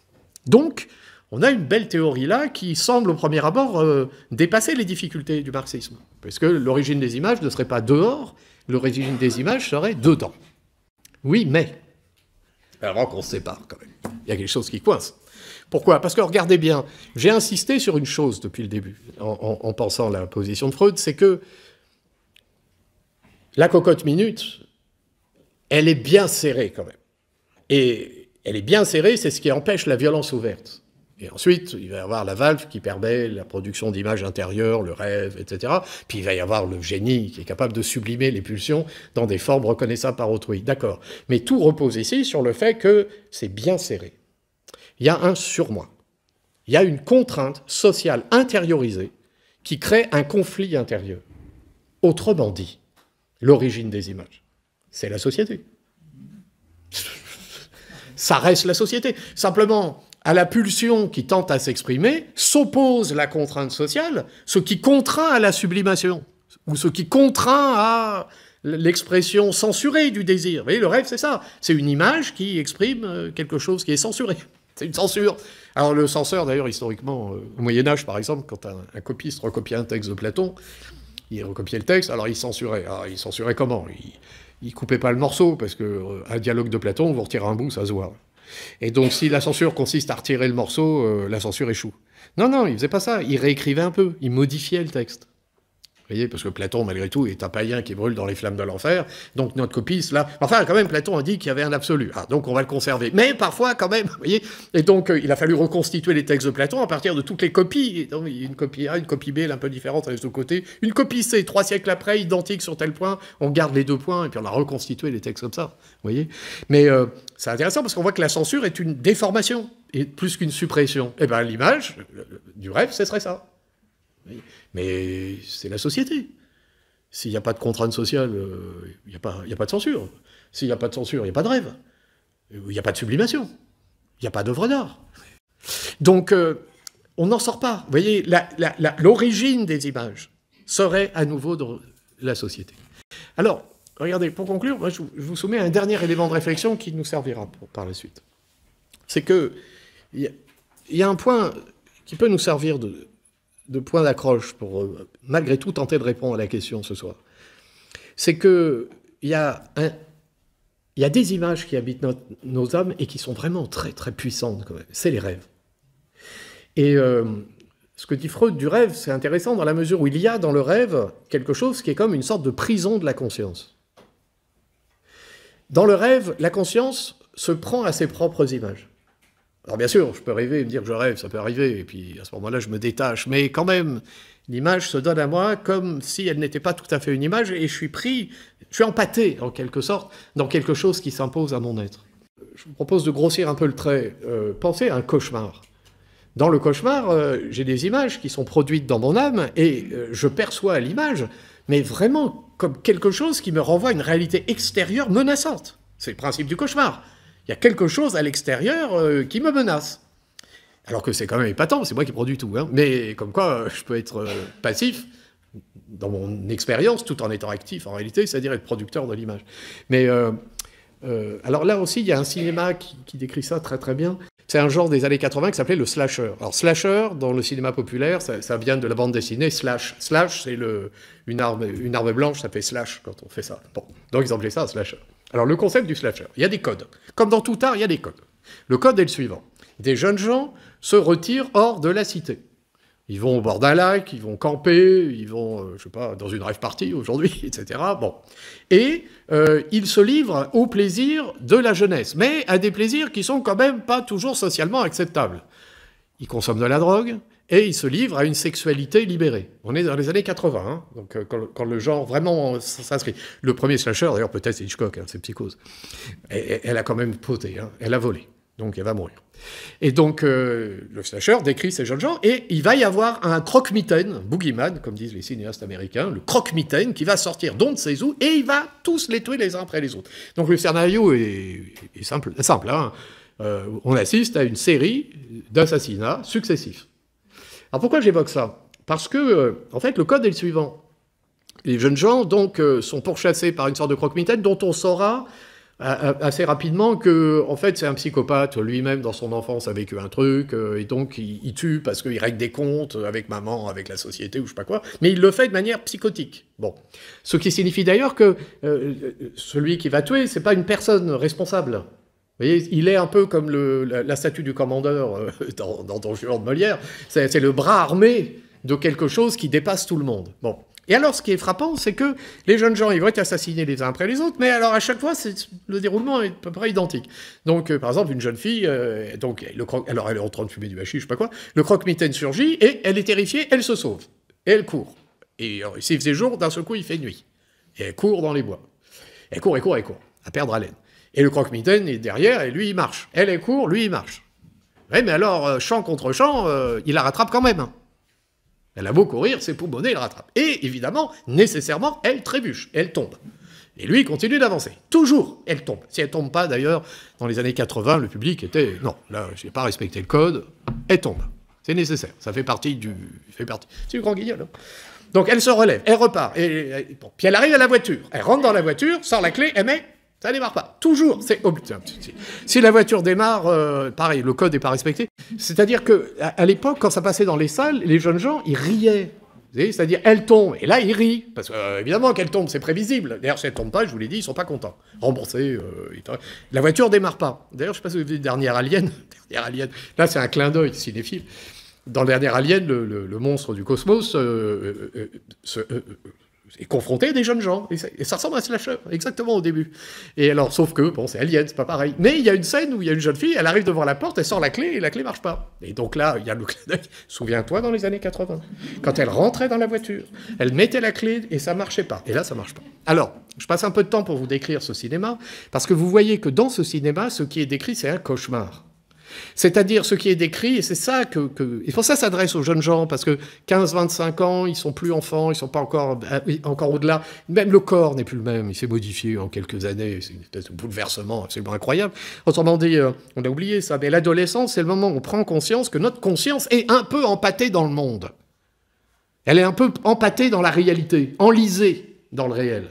Donc, on a une belle théorie là qui semble au premier abord dépasser les difficultés du marxisme, puisque l'origine des images ne serait pas dehors, l'origine des images serait dedans. Oui, mais, alors qu'on se sépare quand même, il y a quelque chose qui coince. Pourquoi? Parce que regardez bien, j'ai insisté sur une chose depuis le début, en pensant la position de Freud, c'est que la cocotte minute, elle est bien serrée quand même. Et elle est bien serrée, c'est ce qui empêche la violence ouverte. Et ensuite, il va y avoir la valve qui permet la production d'images intérieures, le rêve, etc. Puis il va y avoir le génie qui est capable de sublimer les pulsions dans des formes reconnaissables par autrui. D'accord. Mais tout repose ici sur le fait que c'est bien serré. Il y a un surmoi. Il y a une contrainte sociale intériorisée qui crée un conflit intérieur. Autrement dit, l'origine des images, c'est la société. Ça reste la société. Simplement, à la pulsion qui tente à s'exprimer, s'oppose la contrainte sociale, ce qui contraint à la sublimation, ou ce qui contraint à l'expression censurée du désir. Vous voyez, le rêve, c'est ça. C'est une image qui exprime quelque chose qui est censuré. C'est une censure. Alors le censeur, d'ailleurs, historiquement, au Moyen-Âge, par exemple, quand un copiste recopiait un texte de Platon, il recopiait le texte, alors il censurait. Alors il censurait comment? Il coupait pas le morceau, parce qu'un dialogue de Platon, vous retirez un bout, ça se voit. Et donc si la censure consiste à retirer le morceau, la censure échoue. Non, non, il faisait pas ça. Il réécrivait un peu, il modifiait le texte. Vous voyez, parce que Platon, malgré tout, est un païen qui brûle dans les flammes de l'enfer. Donc notre copiste, là... Enfin, quand même, Platon a dit qu'il y avait un absolu. Ah, donc on va le conserver. Mais parfois, quand même, vous voyez... Et donc, il a fallu reconstituer les textes de Platon à partir de toutes les copies. Donc, une copie A, une copie B, elle est un peu différente, elle est de côté. Une copie C, 3 siècles après, identique sur tel point. On garde les 2 points, et puis on a reconstitué les textes comme ça. Vous voyez. Mais c'est intéressant, parce qu'on voit que la censure est une déformation, et plus qu'une suppression. Eh bien, l'image du rêve, ce serait ça. Mais c'est la société. S'il n'y a pas de contrainte sociale, il n'y a pas de censure. S'il n'y a pas de censure, il n'y a pas de rêve. Il n'y a pas de sublimation. Il n'y a pas d'œuvre d'art. Donc, on n'en sort pas. Vous voyez, l'origine des images serait à nouveau de la société. Alors, regardez, pour conclure, moi, je vous soumets un dernier élément de réflexion qui nous servira par la suite. C'est que il y a un point qui peut nous servir de point d'accroche pour, malgré tout, tenter de répondre à la question ce soir. C'est qu'il y a des images qui habitent nos âmes et qui sont vraiment très, très puissantes, quand même. C'est les rêves. Et ce que dit Freud du rêve, c'est intéressant dans la mesure où il y a dans le rêve quelque chose qui est comme une sorte de prison de la conscience. Dans le rêve, la conscience se prend à ses propres images. Alors bien sûr, je peux rêver et me dire que je rêve, ça peut arriver, et puis à ce moment-là, je me détache. Mais quand même, l'image se donne à moi comme si elle n'était pas tout à fait une image, et je suis empâté, en quelque sorte, dans quelque chose qui s'impose à mon être. Je vous propose de grossir un peu le trait. Pensez à un cauchemar. Dans le cauchemar, j'ai des images qui sont produites dans mon âme, et je perçois l'image, mais vraiment comme quelque chose qui me renvoie à une réalité extérieure menaçante. C'est le principe du cauchemar. Il y a quelque chose à l'extérieur qui me menace. Alors que c'est quand même épatant, c'est moi qui produis tout. Hein. Mais comme quoi, je peux être passif dans mon expérience, tout en étant actif en réalité, c'est-à-dire être producteur de l'image. Mais alors là aussi, il y a un cinéma qui décrit ça très très bien. C'est un genre des années 80 qui s'appelait le slasher. Alors slasher, dans le cinéma populaire, ça vient de la bande dessinée slash. Slash, c'est une arme blanche, ça fait slash quand on fait ça. Bon, donc ils appelaient ça un slasher. Alors le concept du slasher, il y a des codes. Comme dans tout art, il y a des codes. Le code est le suivant. Des jeunes gens se retirent hors de la cité. Ils vont au bord d'un lac, ils vont camper, ils vont, je sais pas, dans une rave party aujourd'hui, etc. Bon. Et ils se livrent au plaisir de la jeunesse, mais à des plaisirs qui sont quand même pas toujours socialement acceptables. Ils consomment de la drogue, et ils se livrent à une sexualité libérée. On est dans les années 80, hein, donc quand le genre vraiment s'inscrit. Le premier slasher, d'ailleurs, peut-être c'est Hitchcock, hein, c'est Psychose. Elle a quand même posé, hein, elle a volé, donc elle va mourir. Et donc, le slasher décrit ces jeunes gens, et il va y avoir un croque-mitaine, boogeyman, comme disent les cinéastes américains, le croque-mitaine qui va sortir d'on ne sait où, et il va tous les tuer les uns après les autres. Donc le scénario est simple hein. On assiste à une série d'assassinats successifs. Alors pourquoi j'évoque ça? Parce que, en fait, le code est le suivant. Les jeunes gens, donc, sont pourchassés par une sorte de croque-mitaine dont on saura assez rapidement que, en fait, c'est un psychopathe. Lui-même, dans son enfance, a vécu un truc, et donc il tue parce qu'il règle des comptes avec maman, avec la société, ou je sais pas quoi. Mais il le fait de manière psychotique. Bon. Ce qui signifie d'ailleurs que celui qui va tuer, c'est pas une personne responsable. Vous voyez, il est un peu comme la statue du commandeur dans Don Juan de Molière. C'est le bras armé de quelque chose qui dépasse tout le monde. Bon. Et alors, ce qui est frappant, c'est que les jeunes gens, ils vont être assassinés les uns après les autres, mais alors à chaque fois, le déroulement est à peu près identique. Donc, par exemple, une jeune fille, alors elle est en train de fumer du hachis, je sais pas quoi, le croque-mitaine surgit, et elle est terrifiée, elle se sauve. Et elle court. Et s'il faisait jour, d'un seul coup, il fait nuit. Et elle court dans les bois. Elle court, à perdre haleine. Et le croque-mitaine est derrière, et lui, il marche. Elle court, lui, il marche. Ouais, mais alors, champ contre champ, il la rattrape quand même. Elle a beau courir, ses poumons, il la rattrape. Et évidemment, nécessairement, elle trébuche, elle tombe. Et lui, il continue d'avancer. Toujours, elle tombe. Si elle tombe pas, d'ailleurs, dans les années 80, le public était... Non, là, je n'ai pas respecté le code, elle tombe. C'est nécessaire, ça fait partie du... C'est du grand guignol. Hein. Donc elle se relève, elle repart. Bon. Puis elle arrive à la voiture. Elle rentre dans la voiture, sort la clé, elle met Ça démarre pas. Toujours. Si la voiture démarre, pareil, le code n'est pas respecté. C'est-à-dire qu'à l'époque, quand ça passait dans les salles, les jeunes gens, ils riaient. C'est-à-dire, elle tombe. Et là, ils rient. Parce que, évidemment, qu'elle tombe, c'est prévisible. D'ailleurs, si elle tombe pas, je vous l'ai dit, ils sont pas contents. Remboursés. La voiture démarre pas. D'ailleurs, je sais pas si vous avez vu le dernier Alien. Là, c'est un clin d'œil cinéphile. Dans le dernier Alien, le monstre du cosmos est confronté à des jeunes gens. Et ça ressemble à un slasher, exactement au début. Et alors, sauf que, bon, c'est Alien, c'est pas pareil. Mais il y a une scène où il y a une jeune fille, elle arrive devant la porte, elle sort la clé, et la clé marche pas. Et donc là, il y a le clin d'œil. Souviens-toi, dans les années 80, quand elle rentrait dans la voiture, elle mettait la clé, et ça marchait pas. Et là, ça marche pas. Alors, je passe un peu de temps pour vous décrire ce cinéma, parce que vous voyez que dans ce cinéma, ce qui est décrit, c'est un cauchemar. C'est-à-dire ce qui est décrit, et c'est ça et pour ça s'adresse aux jeunes gens, parce que 15-25 ans, ils sont plus enfants, ils sont pas encore au-delà. Même le corps n'est plus le même, il s'est modifié en quelques années, c'est une espèce de bouleversement absolument incroyable. Autrement dit, on a oublié ça, mais l'adolescence, c'est le moment où on prend conscience que notre conscience est un peu empâtée dans le monde. Elle est un peu empâtée dans la réalité, enlisée dans le réel.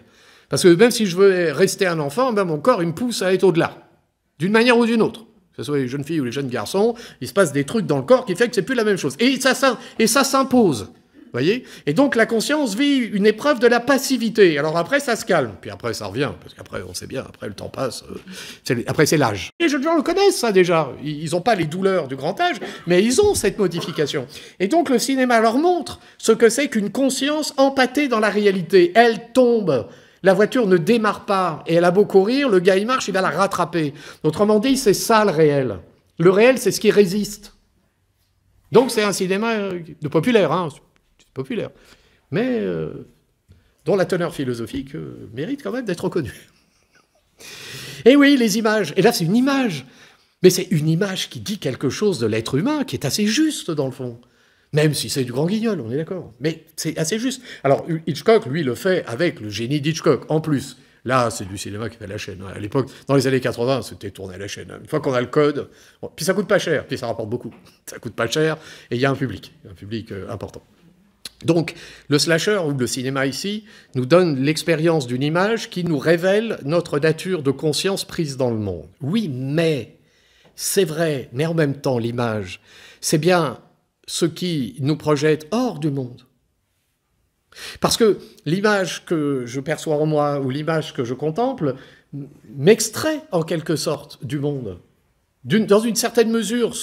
Parce que même si je veux rester un enfant, ben mon corps, il me pousse à être au-delà, d'une manière ou d'une autre. Que ce soit les jeunes filles ou les jeunes garçons, il se passe des trucs dans le corps qui fait que c'est plus la même chose. Et ça s'impose, voyez. Et donc la conscience vit une épreuve de la passivité. Alors après, ça se calme. Puis après, ça revient, parce qu'après, on sait bien, après le temps passe. Après, c'est l'âge. Les jeunes gens le connaissent, ça, déjà. Ils n'ont pas les douleurs du grand âge, mais ils ont cette modification. Et donc le cinéma leur montre ce que c'est qu'une conscience empâtée dans la réalité. Elle tombe. La voiture ne démarre pas, et elle a beau courir, le gars il marche, il va la rattraper. Autrement dit, c'est ça le réel. Le réel, c'est ce qui résiste. Donc c'est un cinéma de populaire, hein, populaire, mais dont la teneur philosophique mérite quand même d'être reconnue. Et oui, les images. Et là, c'est une image. Mais c'est une image qui dit quelque chose de l'être humain, qui est assez juste dans le fond. Même si c'est du grand guignol, on est d'accord. Mais c'est assez juste. Alors, Hitchcock, lui, le fait avec le génie d'Hitchcock. En plus, là, c'est du cinéma qui fait à la chaîne. À l'époque, dans les années 80, c'était tourné à la chaîne. Une fois qu'on a le code, bon, puis ça coûte pas cher, puis ça rapporte beaucoup. Ça coûte pas cher, et il y a un public important. Donc, le slasher, ou le cinéma ici, nous donne l'expérience d'une image qui nous révèle notre nature de conscience prise dans le monde. Oui, mais, c'est vrai, mais en même temps, l'image, c'est bien ce qui nous projette hors du monde. Parce que l'image que je perçois en moi, ou l'image que je contemple, m'extrait en quelque sorte du monde. Dans une certaine mesure,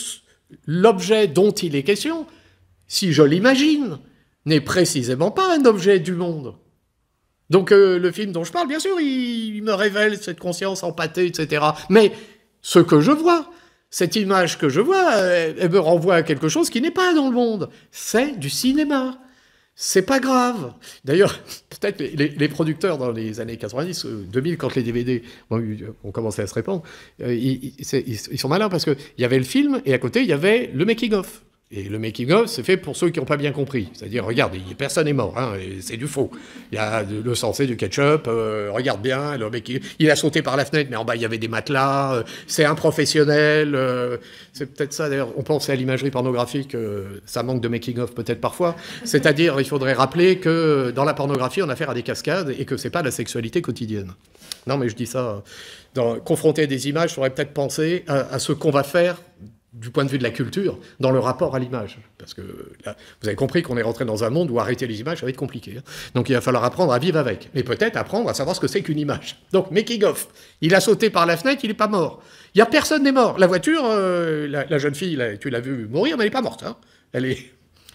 l'objet dont il est question, si je l'imagine, n'est précisément pas un objet du monde. Donc le film dont je parle, bien sûr, il me révèle cette conscience empâtée, etc. Mais ce que je vois, cette image que je vois, elle me renvoie à quelque chose qui n'est pas dans le monde. C'est du cinéma. C'est pas grave. D'ailleurs, peut-être les producteurs dans les années 90, 2000, quand les DVD ont commencé à se répandre, ils sont malins parce qu'il y avait le film et à côté, il y avait le making-of. Et le making-of, c'est fait pour ceux qui n'ont pas bien compris. C'est-à-dire, regarde, personne n'est mort, hein, c'est du faux. Il y a le sang, c'est du ketchup, regarde bien, le mec, il a sauté par la fenêtre, mais en bas, il y avait des matelas, c'est un professionnel. C'est peut-être ça, d'ailleurs, on pense à l'imagerie pornographique, ça manque de making-of peut-être parfois. C'est-à-dire, il faudrait rappeler que dans la pornographie, on a affaire à des cascades et que c'est pas la sexualité quotidienne. Non, mais je dis ça, confronter des images, il faudrait peut-être penser à ce qu'on va faire du point de vue de la culture, dans le rapport à l'image. Parce que là, vous avez compris qu'on est rentré dans un monde où arrêter les images, ça va être compliqué. Hein. Donc il va falloir apprendre à vivre avec. Mais peut-être apprendre à savoir ce que c'est qu'une image. Donc, making of. Il a sauté par la fenêtre, il n'est pas mort. Il n'y a personne n'est mort. La voiture, la jeune fille, tu l'as vue mourir, mais elle n'est pas morte. Hein.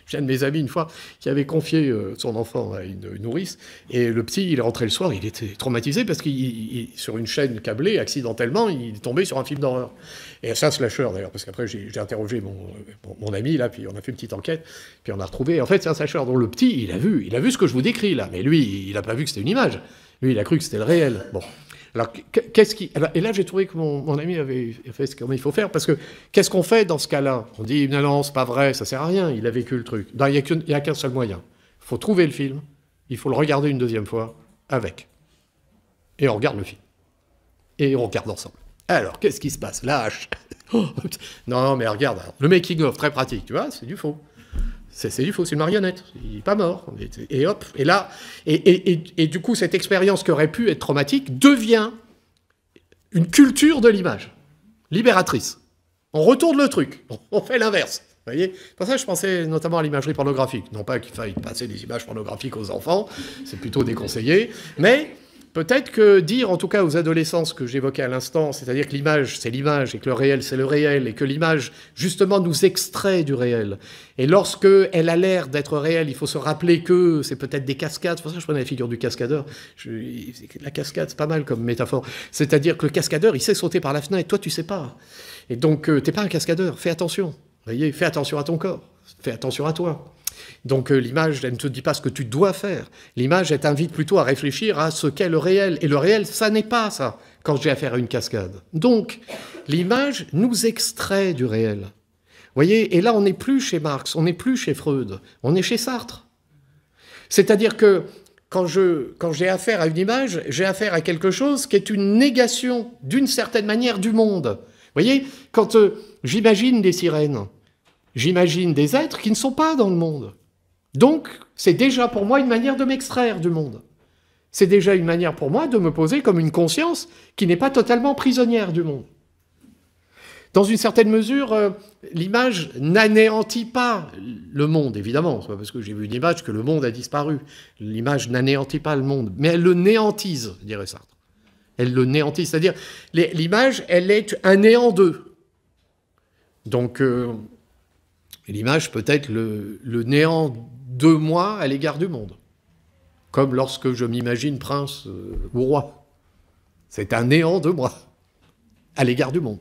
J'ai un de mes amis, une fois, qui avait confié son enfant à une nourrice, et le petit, il est rentré le soir, il était traumatisé parce qu'il, sur une chaîne câblée, accidentellement, il est tombé sur un film d'horreur. Et c'est un slasher, d'ailleurs, parce qu'après, j'ai interrogé mon ami, là, puis on a fait une petite enquête, puis on a retrouvé... En fait, c'est un slasher dont le petit, il a vu ce que je vous décris, là, mais lui, il n'a pas vu que c'était une image. Lui, il a cru que c'était le réel. Bon. Alors, et là, j'ai trouvé que mon ami avait fait comme il faut faire, parce que qu'est-ce qu'on fait dans ce cas-là? On dit, non, c'est pas vrai, ça sert à rien, il a vécu le truc. Il n'y a qu'un seul moyen. Il faut trouver le film, il faut le regarder une deuxième fois, avec. Et on regarde le film. Et on regarde ensemble. Alors, qu'est-ce qui se passe? Lâche. Non, mais regarde, alors, le making-of, très pratique, tu vois, c'est du faux. C'est du faux, c'est une marionnette, il n'est pas mort. Et hop, et là, et du coup, cette expérience qui aurait pu être traumatique devient une culture de l'image, libératrice. On retourne le truc, on fait l'inverse. Vous voyez, pour ça, je pensais notamment à l'imagerie pornographique. Non pas qu'il faille passer des images pornographiques aux enfants, c'est plutôt déconseillé, mais peut-être que dire, en tout cas aux adolescents, ce que j'évoquais à l'instant, c'est-à-dire que l'image, c'est l'image, et que le réel, c'est le réel, et que l'image, justement, nous extrait du réel. Et lorsque elle a l'air d'être réelle, il faut se rappeler que c'est peut-être des cascades. C'est pour ça que je prenais la figure du cascadeur. La cascade, c'est pas mal comme métaphore. C'est-à-dire que le cascadeur, il sait sauter par la fenêtre, toi, tu sais pas. Et donc, t'es pas un cascadeur, fais attention. Vous voyez, fais attention à ton corps, fais attention à toi. Donc l'image, elle ne te dit pas ce que tu dois faire. L'image, elle t'invite plutôt à réfléchir à ce qu'est le réel. Et le réel, ça n'est pas ça, quand j'ai affaire à une cascade. Donc, l'image nous extrait du réel. Vous voyez, et là, on n'est plus chez Marx, on n'est plus chez Freud, on est chez Sartre. C'est-à-dire que quand j'ai affaire à une image, j'ai affaire à quelque chose qui est une négation, d'une certaine manière, du monde. Vous voyez, quand j'imagine des sirènes, j'imagine des êtres qui ne sont pas dans le monde. Donc, c'est déjà pour moi une manière de m'extraire du monde. C'est déjà une manière pour moi de me poser comme une conscience qui n'est pas totalement prisonnière du monde. Dans une certaine mesure, l'image n'anéantit pas le monde, évidemment. C'est pas parce que j'ai vu une image que le monde a disparu. L'image n'anéantit pas le monde, mais elle le néantise, dirait Sartre. Elle le néantise, c'est-à-dire l'image, elle est un néant d'eux. Donc, l'image peut être le néant de moi à l'égard du monde. Comme lorsque je m'imagine prince ou roi. C'est un néant de moi à l'égard du monde.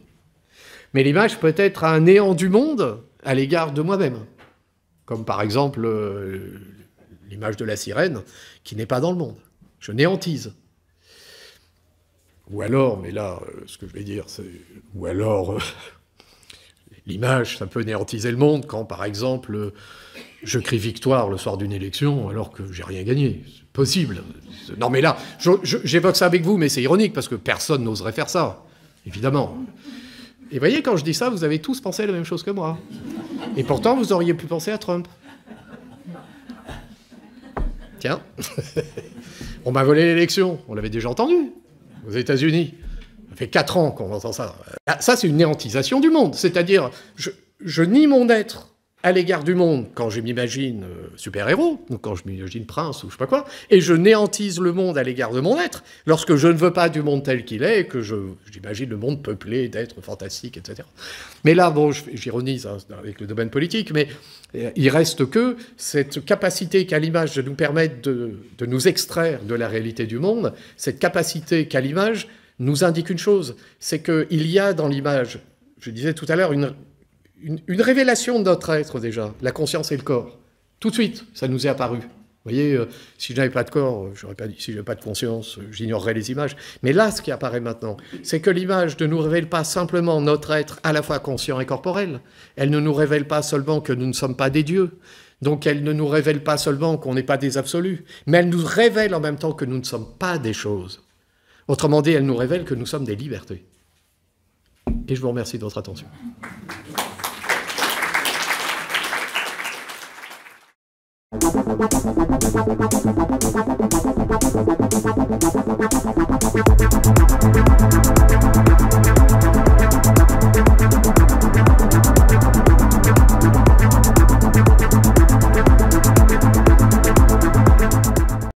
Mais l'image peut être un néant du monde à l'égard de moi-même. Comme par exemple l'image de la sirène qui n'est pas dans le monde. Je néantise. Ou alors, mais là, ce que je vais dire, c'est... Ou alors... L'image, ça peut néantiser le monde quand, par exemple, je crie victoire le soir d'une élection alors que j'ai rien gagné. C'est possible. Non, mais là, j'évoque ça avec vous, mais c'est ironique parce que personne n'oserait faire ça, évidemment. Et vous voyez, quand je dis ça, vous avez tous pensé la même chose que moi. Et pourtant, vous auriez pu penser à Trump. Tiens, on m'a volé l'élection. On l'avait déjà entendu aux États-Unis. Ça fait 4 ans qu'on entend ça. Ça, c'est une néantisation du monde. C'est-à-dire, je nie mon être à l'égard du monde quand je m'imagine super-héros, ou quand je m'imagine prince, ou je sais pas quoi, et je néantise le monde à l'égard de mon être lorsque je ne veux pas du monde tel qu'il est, et que j'imagine le monde peuplé d'êtres fantastiques, etc. Mais là, bon, j'ironise hein, avec le domaine politique, mais il reste que cette capacité qu'a l'image de nous permettre de nous extraire de la réalité du monde, cette capacité qu'a l'image nous indique une chose, c'est qu'il y a dans l'image, je disais tout à l'heure, une révélation de notre être déjà, la conscience et le corps. Tout de suite, ça nous est apparu. Vous voyez, si je n'avais pas de corps, j'aurais pas dit, si je n'avais pas de conscience, j'ignorerais les images. Mais là, ce qui apparaît maintenant, c'est que l'image ne nous révèle pas simplement notre être à la fois conscient et corporel. Elle ne nous révèle pas seulement que nous ne sommes pas des dieux. Donc elle ne nous révèle pas seulement qu'on n'est pas des absolus, mais elle nous révèle en même temps que nous ne sommes pas des choses. Autrement dit, elle nous révèle que nous sommes des libertés. Et je vous remercie de votre attention.